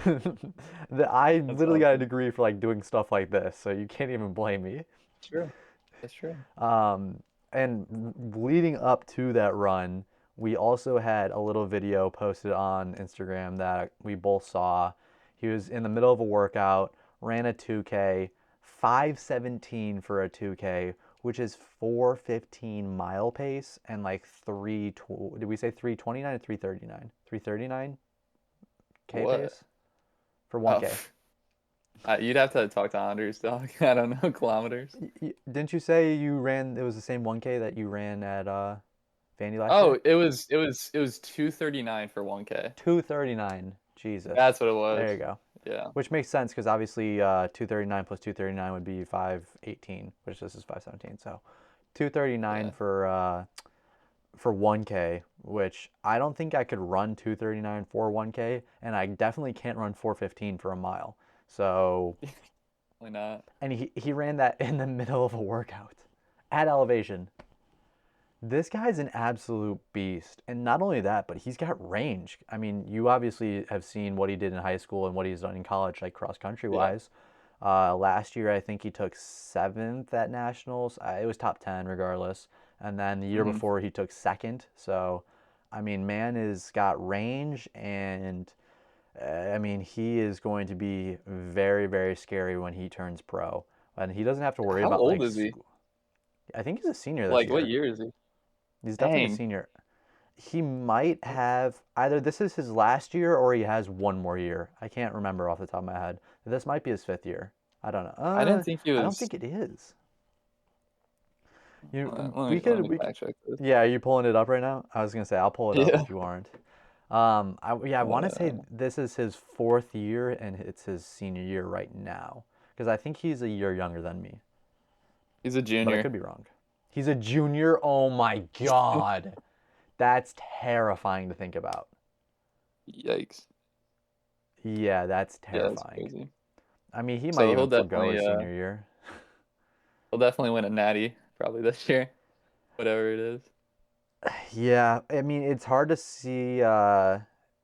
Speaker 1: I
Speaker 2: That's
Speaker 1: literally got a
Speaker 2: awesome.
Speaker 1: degree for like doing stuff like this, so you can't even blame me.
Speaker 2: True. That's true.
Speaker 1: Um, and leading up to that run, we also had a little video posted on Instagram that we both saw. He was in the middle of a workout, ran a 2K, 5:17 for a 2K, which is 4:15 mile pace and like did we say 3:29 or 3:39? 3:39 K
Speaker 2: What?
Speaker 1: pace for
Speaker 2: Oh,
Speaker 1: 1K.
Speaker 2: you'd have to talk to Anders, dog. I don't know kilometers.
Speaker 1: Didn't you say you ran it was the same 1K that you ran at Vandy last
Speaker 2: Oh,
Speaker 1: year?
Speaker 2: it was 239 for 1K.
Speaker 1: 2:39. Jesus.
Speaker 2: That's what it
Speaker 1: There
Speaker 2: was.
Speaker 1: you go.
Speaker 2: Yeah.
Speaker 1: Which makes sense because obviously 2:39 plus 2:39 would be 5:18, which this is 5:17. So 2:39
Speaker 2: Yeah.
Speaker 1: for 1K, which I don't think I could run 2:39 for 1K, and I definitely can't run 4:15 for a mile. So,
Speaker 2: Probably not.
Speaker 1: and he ran that in the middle of a workout at elevation. This guy's an absolute beast. And not only that, but he's got range. I mean, you obviously have seen what he did in high school and what he's done in college, like cross country
Speaker 2: Yeah.
Speaker 1: wise. Last year, I think he took seventh at nationals. It was top 10 regardless. And then the year
Speaker 2: Hmm.
Speaker 1: before, he took second. So, I mean, man has got range. And I mean, he is going to be very, very scary when he turns pro. And he doesn't have to worry
Speaker 2: How
Speaker 1: about
Speaker 2: old
Speaker 1: like
Speaker 2: is he?
Speaker 1: school. I think he's a senior this
Speaker 2: Like, what
Speaker 1: year.
Speaker 2: year is he?
Speaker 1: He's definitely a
Speaker 2: Dang.
Speaker 1: senior. He might have either this is his last year or he has one more year. I can't remember off the top of my head. This might be his fifth year. I don't know.
Speaker 2: I didn't think he
Speaker 1: I don't
Speaker 2: was.
Speaker 1: think it is. You,
Speaker 2: Let
Speaker 1: we
Speaker 2: me let
Speaker 1: could,
Speaker 2: me
Speaker 1: we,
Speaker 2: fact check this.
Speaker 1: yeah. Are you pulling it up right now? I was gonna say I'll pull it up
Speaker 2: Yeah.
Speaker 1: if you aren't. I want to say
Speaker 2: Uh,
Speaker 1: this is his fourth year and it's his senior year right now because I think he's a year younger than me,
Speaker 2: he's a
Speaker 1: but I could
Speaker 2: junior.
Speaker 1: be wrong. He's a junior. Oh my God, that's terrifying to think about.
Speaker 2: Yikes.
Speaker 1: Yeah, that's
Speaker 2: Yeah, that's
Speaker 1: terrifying.
Speaker 2: crazy.
Speaker 1: I mean, he might
Speaker 2: So
Speaker 1: even forego his senior year.
Speaker 2: he'll definitely win a natty probably this year, whatever it is.
Speaker 1: Yeah, I mean, it's hard to see.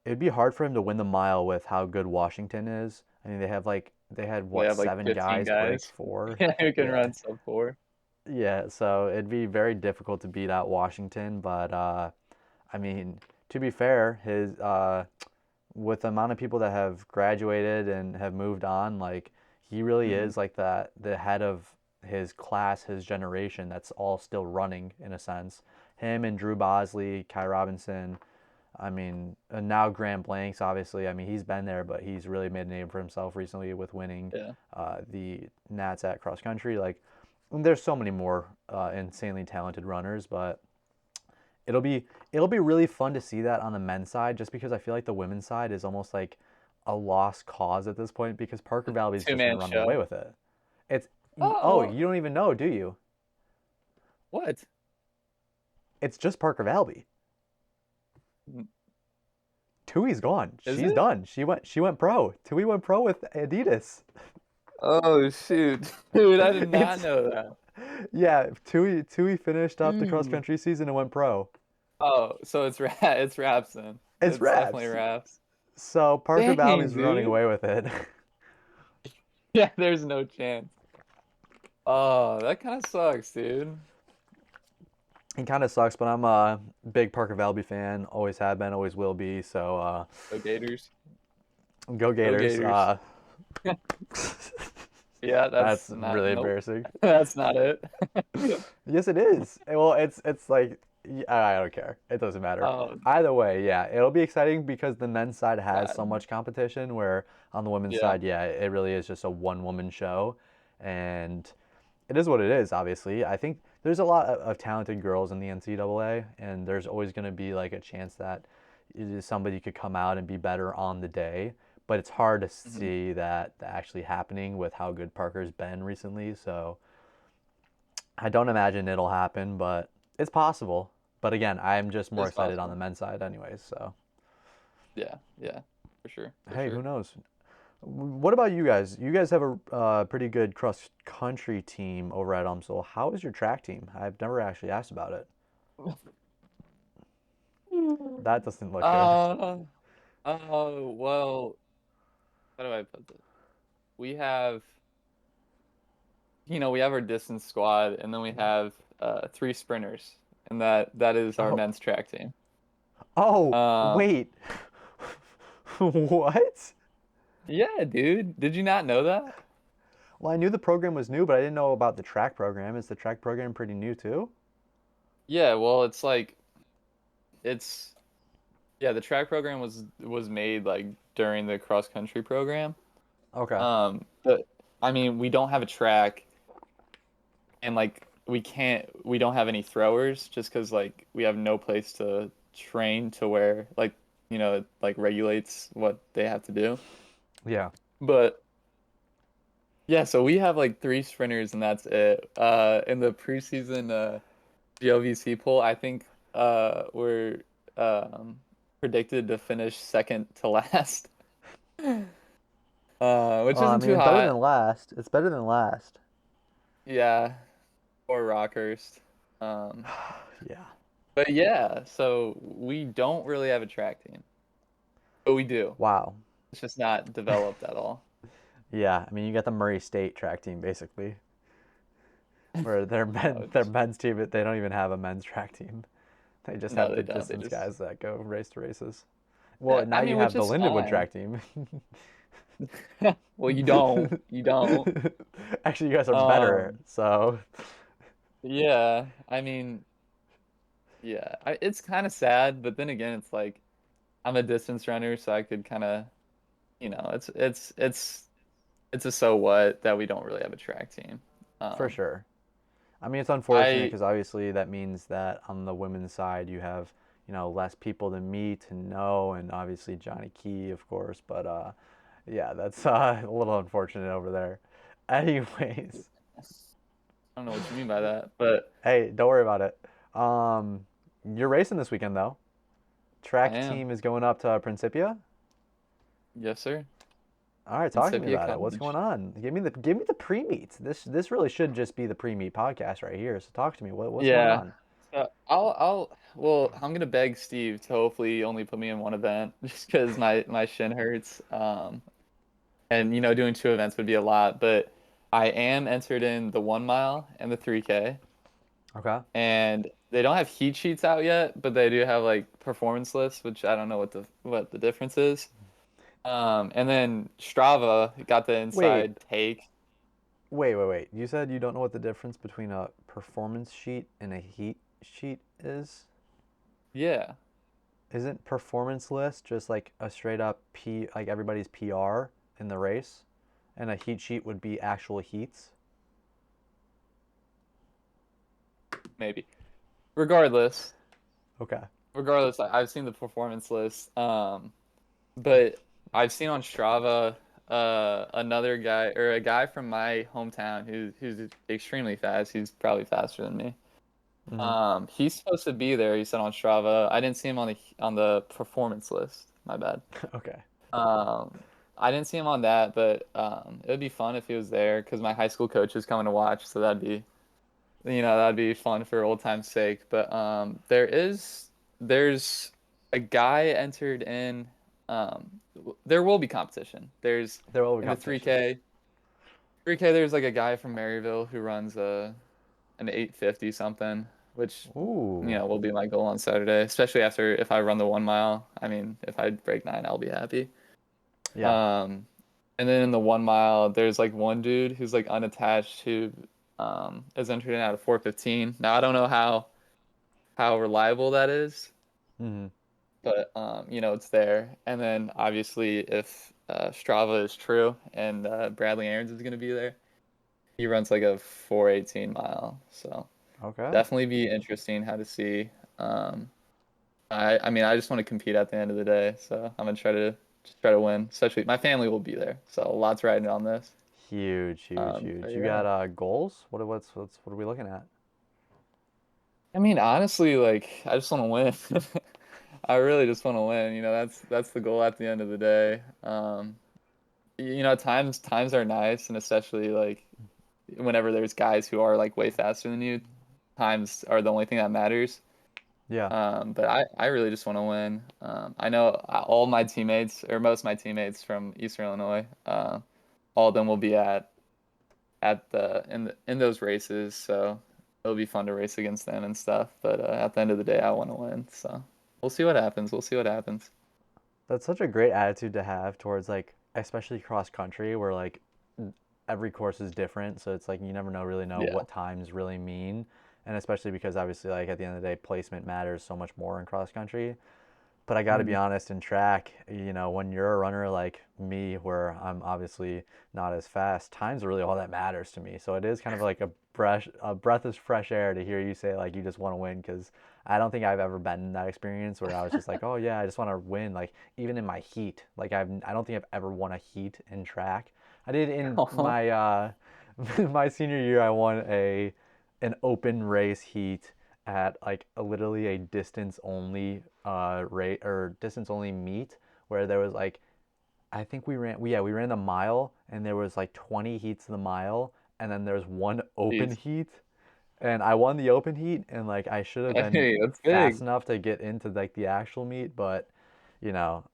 Speaker 1: It'd be hard for him to win the mile with how good Washington is. I mean, they had
Speaker 2: They
Speaker 1: what,
Speaker 2: have like
Speaker 1: 7
Speaker 2: 15
Speaker 1: guys break
Speaker 2: guys.
Speaker 1: 4?
Speaker 2: Yeah, who can
Speaker 1: Yeah.
Speaker 2: run sub 4.
Speaker 1: Yeah, so it'd be very difficult to beat out Washington, but I mean, to be fair, his with the amount of people that have graduated and have moved on, like he really
Speaker 2: Hmm.
Speaker 1: is like the head of his class, his generation that's all still running in a sense. Him and Drew Bosley, Kai Robinson, I mean, and now Grant Blanks, obviously. I mean, he's been there, but he's really made a name for himself recently with winning
Speaker 2: Yeah.
Speaker 1: the Nats at cross country. Like, there's so many more insanely talented runners, but it'll be really fun to see that on the men's side, just because I feel like the women's side is almost like a lost cause at this point because Parker Valley's just been
Speaker 2: Two-man
Speaker 1: running away
Speaker 2: show.
Speaker 1: with it. It's oh,
Speaker 2: Oh,
Speaker 1: you don't even know, do you?
Speaker 2: what?
Speaker 1: It's just Parker Valley. Tui's gone.
Speaker 2: Is
Speaker 1: She's
Speaker 2: it?
Speaker 1: done. She went pro. Tui went pro with Adidas.
Speaker 2: Oh shoot, dude, I did not
Speaker 1: It's
Speaker 2: know that.
Speaker 1: yeah, Tui finished up the cross
Speaker 2: Mm.
Speaker 1: country season and went pro.
Speaker 2: Oh, so it's it's Raps then.
Speaker 1: It's
Speaker 2: It's definitely
Speaker 1: Raps.
Speaker 2: Raps.
Speaker 1: So Parker
Speaker 2: Dang,
Speaker 1: Valley's running
Speaker 2: dude.
Speaker 1: away with it.
Speaker 2: Yeah, there's no chance. Oh, that kind of sucks, dude.
Speaker 1: It kind of sucks, but I'm a big Parker Valley fan. Always have been, always will be. So
Speaker 2: Go Gators.
Speaker 1: go
Speaker 2: Go
Speaker 1: Gators.
Speaker 2: Gators. Yeah,
Speaker 1: That's
Speaker 2: that's not.
Speaker 1: really
Speaker 2: Nope.
Speaker 1: embarrassing.
Speaker 2: That's not it.
Speaker 1: Yes, it is. Well, it's like I don't care. It doesn't matter.
Speaker 2: Oh,
Speaker 1: Either way, yeah, it'll be exciting because the men's side has so
Speaker 2: God.
Speaker 1: much competition. Where on the women's
Speaker 2: Yeah.
Speaker 1: side, yeah, it really is just a one-woman show, and it is what it is. Obviously, I think there's a lot of talented girls in the NCAA, and there's always going to be like a chance that somebody could come out and be better on the day. But it's hard to
Speaker 2: Hmm.
Speaker 1: see that actually happening with how good Parker's been recently. So I don't imagine it'll happen, but it's possible. But again, I'm just more
Speaker 2: It's
Speaker 1: excited on
Speaker 2: possible.
Speaker 1: the men's side, anyways. So
Speaker 2: Yeah. Yeah. For sure. For
Speaker 1: hey, who
Speaker 2: sure.
Speaker 1: knows? What about you guys? You guys have a pretty good cross country team over at UMSL. How is your track team? I've never actually asked about it. That doesn't look good.
Speaker 2: Uh, well, how do I put this? We have, we have our distance squad, and then we have three sprinters, and that is our
Speaker 1: Oh,
Speaker 2: men's track team.
Speaker 1: oh,
Speaker 2: Um,
Speaker 1: wait. What?
Speaker 2: yeah, dude, did you not know that?
Speaker 1: Well, I knew the program was new, but I didn't know about the track program. Is the track program pretty new too?
Speaker 2: Yeah, well, it's like it's yeah, the track program was made like during the cross country program.
Speaker 1: Okay.
Speaker 2: But I mean, we don't have a track, and like we don't have any throwers just because like we have no place to train to where like it like regulates what they have to do.
Speaker 1: Yeah.
Speaker 2: But yeah, so we have like three sprinters and that's it. In the preseason GLVC poll, I think we're um predicted to finish second to last. Which
Speaker 1: Well, I
Speaker 2: isn't
Speaker 1: mean,
Speaker 2: too
Speaker 1: it's better
Speaker 2: hot.
Speaker 1: than last. It's better than last.
Speaker 2: Yeah, or Rockhurst. Um,
Speaker 1: Yeah.
Speaker 2: but yeah, so we don't really have a track team, but we do.
Speaker 1: Wow.
Speaker 2: It's just not developed at all.
Speaker 1: Yeah. I mean, you got the Murray State track team basically, where their
Speaker 2: No,
Speaker 1: their
Speaker 2: it's
Speaker 1: men's team they don't even have a men's track team. They just
Speaker 2: no,
Speaker 1: have
Speaker 2: they
Speaker 1: the
Speaker 2: don't. They
Speaker 1: distance
Speaker 2: just
Speaker 1: guys that go race to races. Well, now
Speaker 2: I
Speaker 1: you
Speaker 2: mean, which
Speaker 1: have the
Speaker 2: is
Speaker 1: Lindenwood
Speaker 2: fine.
Speaker 1: track team.
Speaker 2: Well, you don't. You don't.
Speaker 1: Actually, you guys are better.
Speaker 2: Um,
Speaker 1: So,
Speaker 2: yeah, I mean, yeah, it's kind of sad, but then again, it's like I'm a distance runner, so I could kind of, it's a so what that we don't really have a track team.
Speaker 1: for
Speaker 2: Um,
Speaker 1: sure. I mean, it's unfortunate
Speaker 2: I
Speaker 1: because obviously that means that on the women's side you have, less people to meet and know, and obviously Johnny Key, of course. But yeah, that's a little unfortunate over there. Anyways,
Speaker 2: don't know what you mean by that, but
Speaker 1: hey, don't worry about it. Um, you're racing this weekend though.
Speaker 2: I
Speaker 1: Track
Speaker 2: am.
Speaker 1: team is going up to Principia.
Speaker 2: Yes, sir.
Speaker 1: All right, talk to me
Speaker 2: Incipia
Speaker 1: about it. What's going
Speaker 2: College.
Speaker 1: on? Give me the pre-meet. This really should just be the pre-meet podcast right here. So talk to me. What's going
Speaker 2: Yeah.
Speaker 1: on?
Speaker 2: So I'll well, I'm gonna beg Steve to hopefully only put me in one event just because my shin hurts. And doing two events would be a lot, but I am entered in the 1 mile and the 3K,
Speaker 1: Okay.
Speaker 2: and they don't have heat sheets out yet, but they do have like performance lists, which I don't know what the difference is. And then Strava got the
Speaker 1: Wait,
Speaker 2: inside take.
Speaker 1: wait. You said you don't know what the difference between a performance sheet and a heat sheet is?
Speaker 2: Yeah.
Speaker 1: Isn't performance list just like a straight up like everybody's PR in the race? And a heat sheet would be actual heats?
Speaker 2: Maybe. Regardless,
Speaker 1: Okay.
Speaker 2: I've seen the performance list. But I've seen on Strava another guy or a guy from my hometown who's extremely fast. He's probably faster than me.
Speaker 1: Hmm.
Speaker 2: He's supposed to be there. He said on Strava. I didn't see him on the performance list. My bad.
Speaker 1: Okay.
Speaker 2: Um, I didn't see him on that, but it would be fun if he was there because my high school coach is coming to watch, so that'd be fun for old time's sake. But there's a guy entered in. There will be competition. There's
Speaker 1: There will be
Speaker 2: in the
Speaker 1: competition.
Speaker 2: 3K. There's like a guy from Maryville who runs an 850 something, which
Speaker 1: Ooh.
Speaker 2: will be my goal on Saturday, especially after if I run the 1 mile. I mean, if I break 9, I'll be happy.
Speaker 1: Yeah.
Speaker 2: Um, and then in the 1 mile, there's like one dude who's like unattached who is entered in at a 4:15. Now I don't know how reliable that is,
Speaker 1: Hmm.
Speaker 2: but it's there. And then obviously if Strava is true and Bradley Aaron's is going to be there, he runs like a 4:18 mile. So
Speaker 1: Okay.
Speaker 2: definitely be interesting how to see. Um, I mean I just want to compete at the end of the day, so I'm gonna try to win. Especially my family will be there, so lots riding on this.
Speaker 1: Huge, huge,
Speaker 2: But
Speaker 1: huge. You
Speaker 2: yeah.
Speaker 1: got goals? What are we looking at?
Speaker 2: I mean, honestly, like I just want to win. I really just want to win. That's the goal at the end of the day. Times are nice, and especially like whenever there's guys who are like way faster than you, times are the only thing that matters.
Speaker 1: Yeah.
Speaker 2: But I really just want to win. I know all my teammates, or most of my teammates from Eastern Illinois, all of them will be in those races, so it'll be fun to race against them and stuff. But at the end of the day, I want to win. So we'll see what happens. We'll see what happens.
Speaker 1: That's such a great attitude to have towards like especially cross country where like every course is different, so it's like you never really know
Speaker 2: Yeah.
Speaker 1: what times really mean. And especially because obviously like at the end of the day placement matters so much more in cross country. But I got to be
Speaker 2: Mhm.
Speaker 1: honest, in track, when you're a runner like me, where I'm obviously not as fast, time's really all that matters to me. So it is kind of like a breath of fresh air to hear you say like you just want to win, because I don't think I've ever been in that experience where I was just like, oh yeah, I just want to win. Like even in my heat, like I don't think I've ever won a heat in track. I did in my my senior year. I won an open race heat at like literally a distance only rate or distance only meet, where there was like I think we ran the mile, and there was like 20 heats of the mile, and then there's one open
Speaker 2: Jeez.
Speaker 1: heat, and I won the open heat, and like I should have been
Speaker 2: Hey, that's
Speaker 1: fast
Speaker 2: big.
Speaker 1: enough to get into like the actual meet, but you know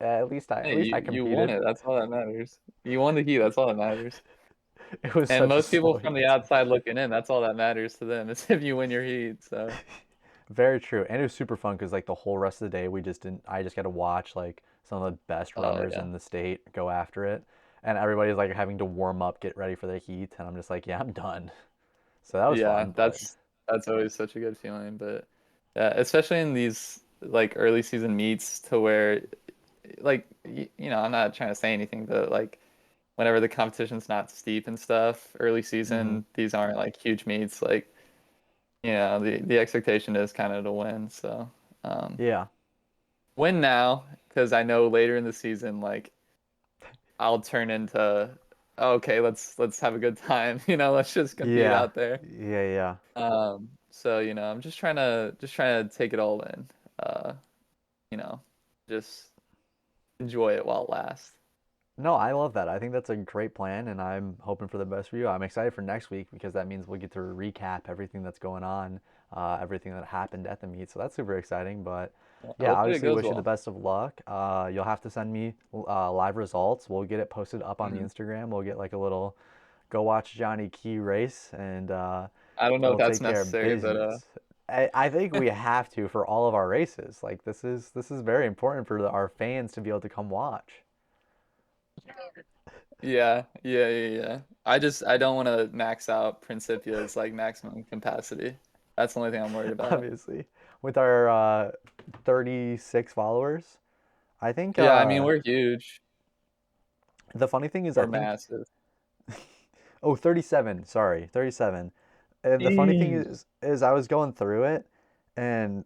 Speaker 1: at
Speaker 2: Hey,
Speaker 1: least I
Speaker 2: you won
Speaker 1: competed.
Speaker 2: it. That's all that matters. You won the heat. That's all that matters.
Speaker 1: It was
Speaker 2: And
Speaker 1: such a
Speaker 2: most people
Speaker 1: slow
Speaker 2: from the
Speaker 1: heat.
Speaker 2: outside looking in, that's all that matters to them is if you win your heat. So,
Speaker 1: Very true, and it was super fun because like the whole rest of the day we just didn't. I just got to watch like some of the best
Speaker 2: oh
Speaker 1: runners
Speaker 2: yeah,
Speaker 1: in the state go after it, and everybody's like having to warm up, get ready for their heat, and I'm just like, yeah, I'm done. So that was
Speaker 2: yeah.
Speaker 1: fun, but
Speaker 2: That's always such a good feeling. But yeah, especially in these like early season meets to where like I'm not trying to say anything, but like whenever the competition's not steep and stuff, early
Speaker 1: hmm,
Speaker 2: season, these aren't like huge meets. Like, the expectation is kind of to win. So, um,
Speaker 1: yeah,
Speaker 2: win now because I know later in the season, like I'll turn into, "Oh, okay, let's have a good time. Let's just compete
Speaker 1: yeah,
Speaker 2: out there.
Speaker 1: yeah.
Speaker 2: So, I'm just trying to take it all in. Uh, you know, just enjoy it while it lasts.
Speaker 1: No, I love that. I think that's a great plan, and I'm hoping for the best for you. I'm excited for next week because that means we'll get to recap everything that's going on everything that happened at the meet. So that's super exciting. But yeah,
Speaker 2: Hopefully it
Speaker 1: obviously
Speaker 2: goes
Speaker 1: wish you the
Speaker 2: well.
Speaker 1: best of luck. You'll have to send me live results. We'll get it posted up on the
Speaker 2: Mhm.
Speaker 1: Instagram. We'll get like a little go watch Johnny Key race,
Speaker 2: I don't know if
Speaker 1: we'll
Speaker 2: that's
Speaker 1: take care of
Speaker 2: necessary, but
Speaker 1: business. I think we have to for all of our races. Like this is very important for our fans to be able to come watch.
Speaker 2: yeah. I don't want to max out Principia's like maximum capacity. That's the only thing I'm worried about.
Speaker 1: Obviously, with our 36 followers. I think
Speaker 2: Yeah, I mean we're huge.
Speaker 1: the funny thing is, I
Speaker 2: We're
Speaker 1: think,
Speaker 2: massive.
Speaker 1: oh, 37, sorry, 37. And the funny thing
Speaker 2: Jeez.
Speaker 1: is I was going through it, and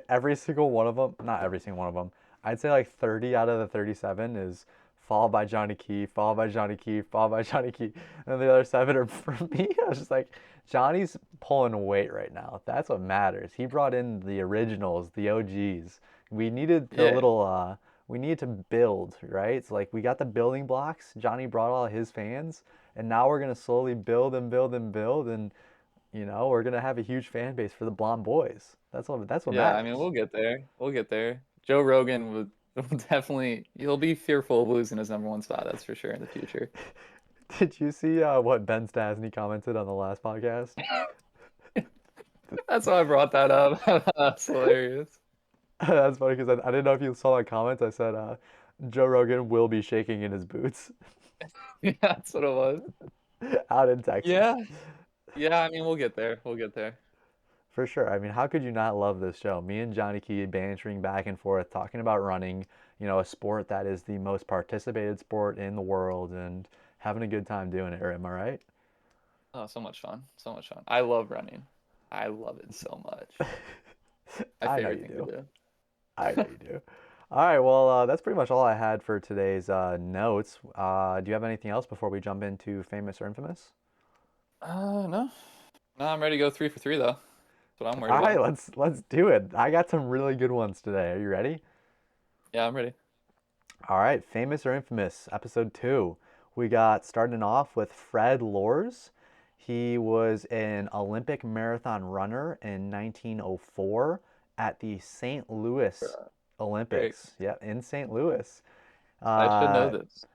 Speaker 1: every single one of them, not every single one of them, I'd say like 30 out of the 37 is followed by Johnny Key, followed by Johnny Key, followed by Johnny Key, and the other seven are for me. I was just like, Johnny's pulling weight right now. That's what matters. He brought in the originals, the OGs. We needed the
Speaker 2: Yeah.
Speaker 1: little we needed to build, right? It's like we got the building blocks. Johnny brought all his fans, and now we're gonna slowly build and build and build, and we're gonna have a huge fan base for the Blonde Boys. That's what
Speaker 2: Yeah, I mean
Speaker 1: matters.
Speaker 2: we'll get there. We'll get there. Joe Rogan will definitely he'll be fearful of losing his number one spot, that's for sure in the future.
Speaker 1: Did you see what Ben Stasny commented on the last podcast?
Speaker 2: That's why I brought that up. That's hilarious.
Speaker 1: That's funny because I didn't know if you saw my comments. I said Joe Rogan will be shaking in his boots
Speaker 2: Yeah, that's what it was.
Speaker 1: out in Texas.
Speaker 2: Yeah. Yeah, I mean we'll get there. We'll get there.
Speaker 1: For sure. I mean, how could you not love this show? Me and Johnny Key bantering back and forth, talking about running, a sport that is the most participated sport in the world, and having a good time doing it. Or am I right?
Speaker 2: Oh, so much fun. So much fun. I love running. I love it so much. My
Speaker 1: I know
Speaker 2: favorite
Speaker 1: you
Speaker 2: thing to
Speaker 1: do.
Speaker 2: do.
Speaker 1: I know you do. All right, well, that's pretty much all I had for today's notes. Do you have anything else before we jump into famous or infamous?
Speaker 2: No. No, I'm ready to go 3 for 3 though. That's what I'm worried
Speaker 1: All right,
Speaker 2: about.
Speaker 1: let's do it. I got some really good ones today. Are you ready?
Speaker 2: Yeah, I'm ready.
Speaker 1: All right, famous or infamous, episode 2. We got starting off with Fred Lors. He was an Olympic marathon runner in 1904 at the St. Louis
Speaker 2: Great.
Speaker 1: Olympics. Yep, in St. Louis.
Speaker 2: I should know
Speaker 1: Uh,
Speaker 2: this.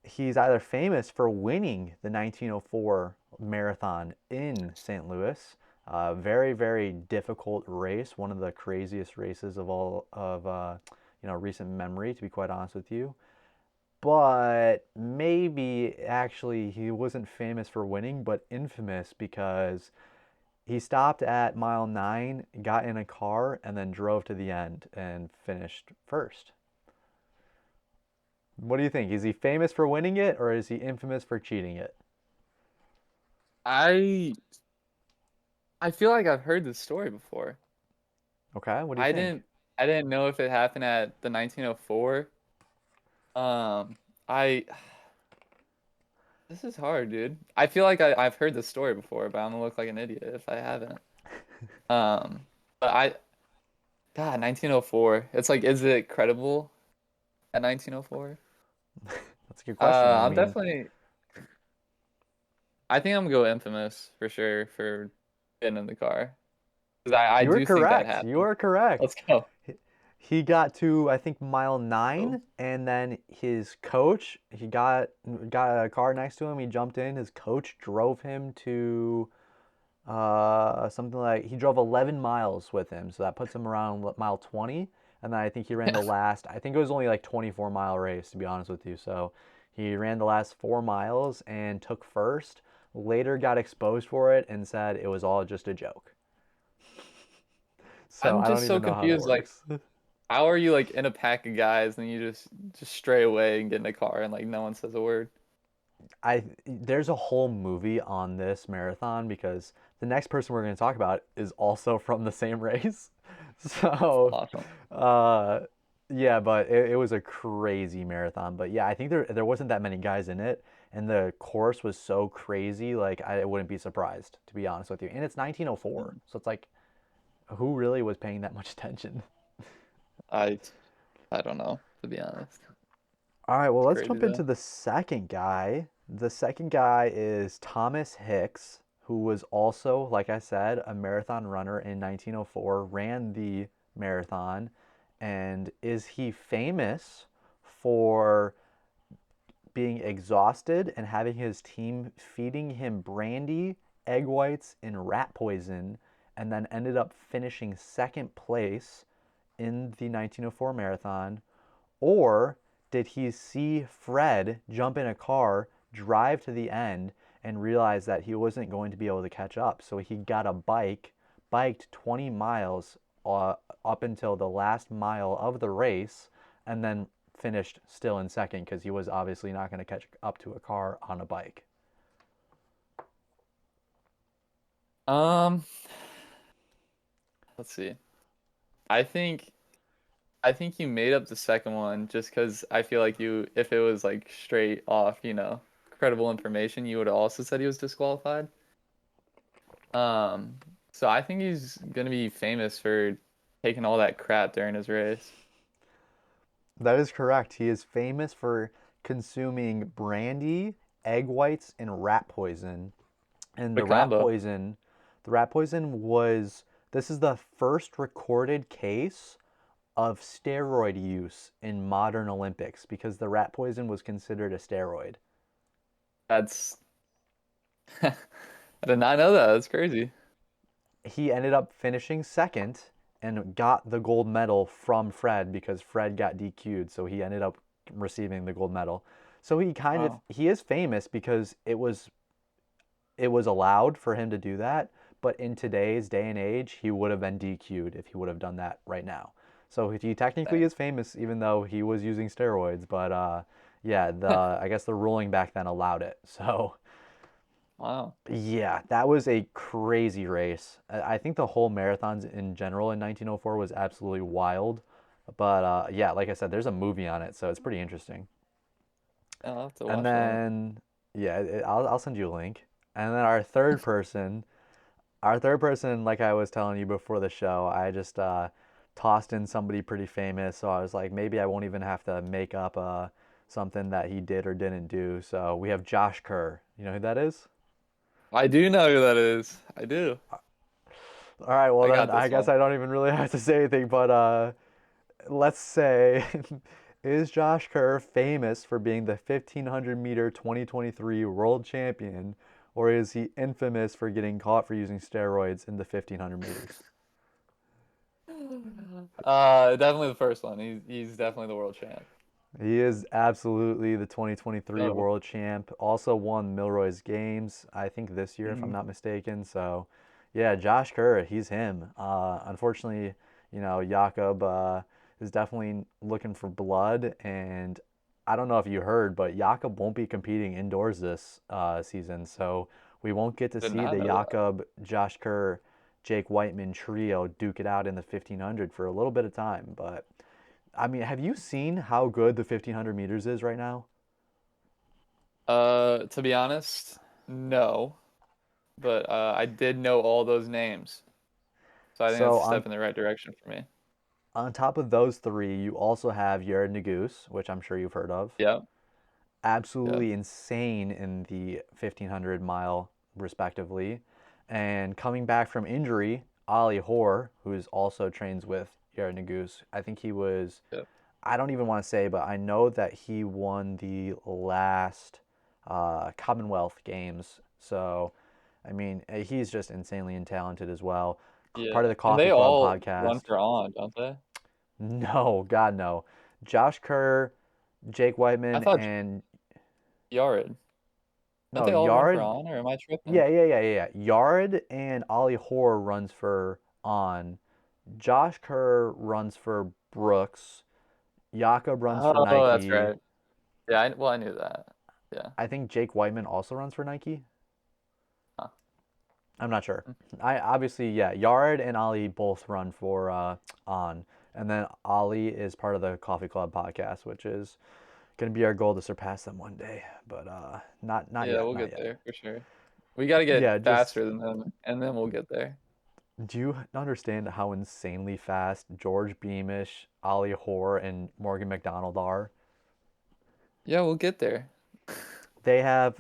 Speaker 1: he's either famous for winning the 1904 marathon in St. Louis. Very, very difficult race. One of the craziest races of all of recent memory, to be quite honest with you. But maybe actually he wasn't famous for winning, but infamous because he stopped at mile 9, got in a car, and then drove to the end and finished first. What do you think? Is he famous for winning it, or is he infamous for cheating it?
Speaker 2: I I feel like I've heard this story before.
Speaker 1: Okay, what do you
Speaker 2: I
Speaker 1: think?
Speaker 2: didn't I didn't know if it happened at the 1904. I This is hard, dude. I feel like I've heard this story before, but I'm gonna look like an idiot if I haven't. Um, but God, 1904. It's like, is it credible at 1904?
Speaker 1: That's a good question. I
Speaker 2: I'm
Speaker 1: mean,
Speaker 2: definitely. I think I'm gonna go infamous for sure for getting in the car because I
Speaker 1: you were
Speaker 2: do think that
Speaker 1: correct. You
Speaker 2: happened.
Speaker 1: are correct.
Speaker 2: Let's go.
Speaker 1: He got to, I think, mile
Speaker 2: Oh,
Speaker 1: 9, and then his coach, he got a car next to him. He jumped in. His coach drove him to something like he drove 11 miles with him, so that puts him around mile 20. And then I think he ran the last. I think it was only like 24-mile race, to be honest with you. So he ran the last 4 miles and took first. Later got exposed for it and said it was all just a joke. So
Speaker 2: I'm
Speaker 1: I don't
Speaker 2: just so
Speaker 1: even know how that
Speaker 2: confused. Like,
Speaker 1: works.
Speaker 2: how are you like in a pack of guys and you just stray away and get in a car and like no one says a word?
Speaker 1: There's a whole movie on this marathon because the next person we're going to talk about is also from the same race.
Speaker 2: That's
Speaker 1: So,
Speaker 2: awesome.
Speaker 1: uh, yeah, but it was a crazy marathon. But yeah, I think there wasn't that many guys in it, and the course was so crazy. Like I wouldn't be surprised, to be honest with you. And it's 1904, so it's like who really was paying that much attention?
Speaker 2: I I don't know, to be honest.
Speaker 1: All right, well,
Speaker 2: It's
Speaker 1: let's
Speaker 2: crazy
Speaker 1: jump
Speaker 2: though.
Speaker 1: into the second guy. The second guy is Thomas Hicks, who was also, like I said, a marathon runner in 1904, ran the marathon. And is he famous for being exhausted and having his team feeding him brandy, egg whites, and rat poison, and then ended up finishing second place in the 1904 marathon? Or did he see Fred jump in a car, drive to the end, and realize that he wasn't going to be able to catch up? So he got a bike, biked 20 miles up until the last mile of the race, and then finished still in second because he was obviously not going to catch up to a car on a bike.
Speaker 2: Um, let's see. I think I think you made up the second one just because I feel like you, if it was like straight off, credible information, you would have also said he was disqualified. Um, so I think he's gonna be famous for taking all that crap during his race.
Speaker 1: That is correct. He is famous for consuming brandy, egg whites, and rat poison. And
Speaker 2: The combo.
Speaker 1: the rat poison was, this is the first recorded case of steroid use in modern Olympics because the rat poison was considered a steroid.
Speaker 2: That's I did not know that. That's crazy.
Speaker 1: He ended up finishing second and got the gold medal from Fred because Fred got DQ'd, so he ended up receiving the gold medal. So
Speaker 2: Wow.
Speaker 1: he is famous because it was allowed for him to do that, but in today's day and age, he would have been DQ'd if he would have done that right now. So he technically
Speaker 2: Dang.
Speaker 1: is famous even though he was using steroids, but yeah, the I guess the ruling back then allowed it. So
Speaker 2: Wow.
Speaker 1: yeah, that was a crazy race. I think the whole marathons in general in 1904 was absolutely wild. But yeah, like I said, there's a movie on it, so it's pretty interesting.
Speaker 2: I'll have to
Speaker 1: And
Speaker 2: watch that.
Speaker 1: then yeah, I'll send you a link. And then our third person, like I was telling you before the show, I just tossed in somebody pretty famous, so I was like, maybe I won't even have to make up something that he did or didn't do. So we have Josh Kerr. You know who that is?
Speaker 2: I do know who that is. I do.
Speaker 1: All right, well
Speaker 2: I
Speaker 1: then
Speaker 2: got
Speaker 1: I
Speaker 2: this
Speaker 1: guess
Speaker 2: one.
Speaker 1: I don't even really have to say anything, but let's say, is Josh Kerr famous for being the 1500-meter 2023 world champion, or is he infamous for getting caught for using steroids in the 1500 meters?
Speaker 2: Definitely the first one. He's definitely the world champ.
Speaker 1: He is absolutely the 2023
Speaker 2: So,
Speaker 1: world champ. Also won Milroy's Games, I think this year, if I'm
Speaker 2: mhm.
Speaker 1: not mistaken. So, yeah, Josh Kerr, he's him. Unfortunately, Jakob is definitely looking for blood. And I don't know if you heard, but Jakob won't be competing indoors this season. So, we won't get to
Speaker 2: Did
Speaker 1: see
Speaker 2: not
Speaker 1: the
Speaker 2: know that.
Speaker 1: Jakob, Josh Kerr, Jake Whiteman trio duke it out in the 1500 for a little bit of time. But I mean, have you seen how good the 1500 meters is right now?
Speaker 2: To be honest, no. But I did know all those names. So I think
Speaker 1: So
Speaker 2: that's a step in the right direction for me.
Speaker 1: on top of those three, you also have Jared Naguse, which I'm sure you've heard of.
Speaker 2: Yep. Yep.
Speaker 1: Absolutely insane in the 1500 mile, respectively. And coming back from injury, Ali Hoare, who's also trains with Jared Naguse, I think he was,
Speaker 2: Yep.
Speaker 1: I don't even want to say, but I know that he won the last Commonwealth Games. So, I mean, he's just insanely talented as well.
Speaker 2: Yeah.
Speaker 1: Part of the
Speaker 2: And
Speaker 1: Coffee
Speaker 2: they
Speaker 1: Club
Speaker 2: all run
Speaker 1: podcast.
Speaker 2: for on, don't they?
Speaker 1: No, God, no. Josh Kerr, Jake
Speaker 2: I
Speaker 1: Whiteman,
Speaker 2: thought
Speaker 1: and
Speaker 2: Yared. Don't
Speaker 1: no,
Speaker 2: they all run for
Speaker 1: Yard.
Speaker 2: on, or am I tripping?
Speaker 1: Yeah. Yard and Ollie Hoare runs for On. Josh Kerr runs for Brooks. Jakob runs for
Speaker 2: Oh, that's
Speaker 1: Nike.
Speaker 2: right. Yeah, well, I knew that. Yeah.
Speaker 1: I think Jake Whiteman also runs for Nike.
Speaker 2: Huh.
Speaker 1: I'm not sure. I obviously, yeah, Yard and Ali both run for On. And then Ali is part of the Coffee Club podcast, which is gonna be our goal to surpass them one day, but not
Speaker 2: Yeah,
Speaker 1: yet,
Speaker 2: we'll
Speaker 1: not
Speaker 2: get
Speaker 1: yet.
Speaker 2: there for sure. We got to get
Speaker 1: Yeah, just
Speaker 2: faster than them, and then we'll get there.
Speaker 1: do you understand how insanely fast George Beamish, Ali Hoare, and Morgan McDonald are?
Speaker 2: Yeah, we'll get there.
Speaker 1: They have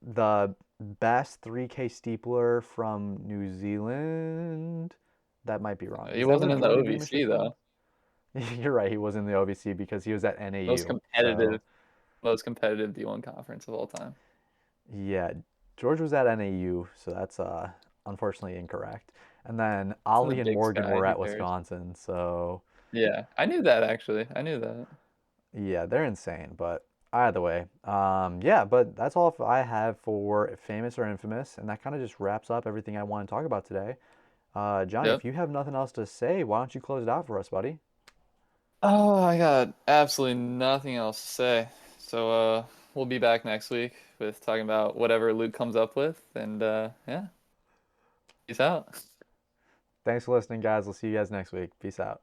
Speaker 1: the best 3K steepler from New Zealand. That might be wrong.
Speaker 2: He
Speaker 1: Is that where
Speaker 2: wasn't in the
Speaker 1: Jordy Beamish is
Speaker 2: OVC
Speaker 1: from?
Speaker 2: though.
Speaker 1: You're right. He was in the OVC because he was at
Speaker 2: Most
Speaker 1: NAU. So
Speaker 2: competitive, most competitive D1 conference of all time.
Speaker 1: yeah, George was at NAU. So that's unfortunately incorrect. And then
Speaker 2: It's in the
Speaker 1: Ollie and
Speaker 2: Big
Speaker 1: Morgan
Speaker 2: Sky.
Speaker 1: were
Speaker 2: Who
Speaker 1: at
Speaker 2: cares?
Speaker 1: Wisconsin. So
Speaker 2: Yeah, I knew that actually. I knew that.
Speaker 1: yeah, they're insane. But either way, yeah. But that's all I have for famous or infamous, and that kind of just wraps up everything I want to talk about today. Johnny,
Speaker 2: Yep.
Speaker 1: if you have nothing else to say, why don't you close it out for us, buddy?
Speaker 2: Oh, I got absolutely nothing else to say. So we'll be back next week with talking about whatever Luke comes up with, and yeah, peace out.
Speaker 1: Thanks for listening, guys. We'll see you guys next week. Peace out.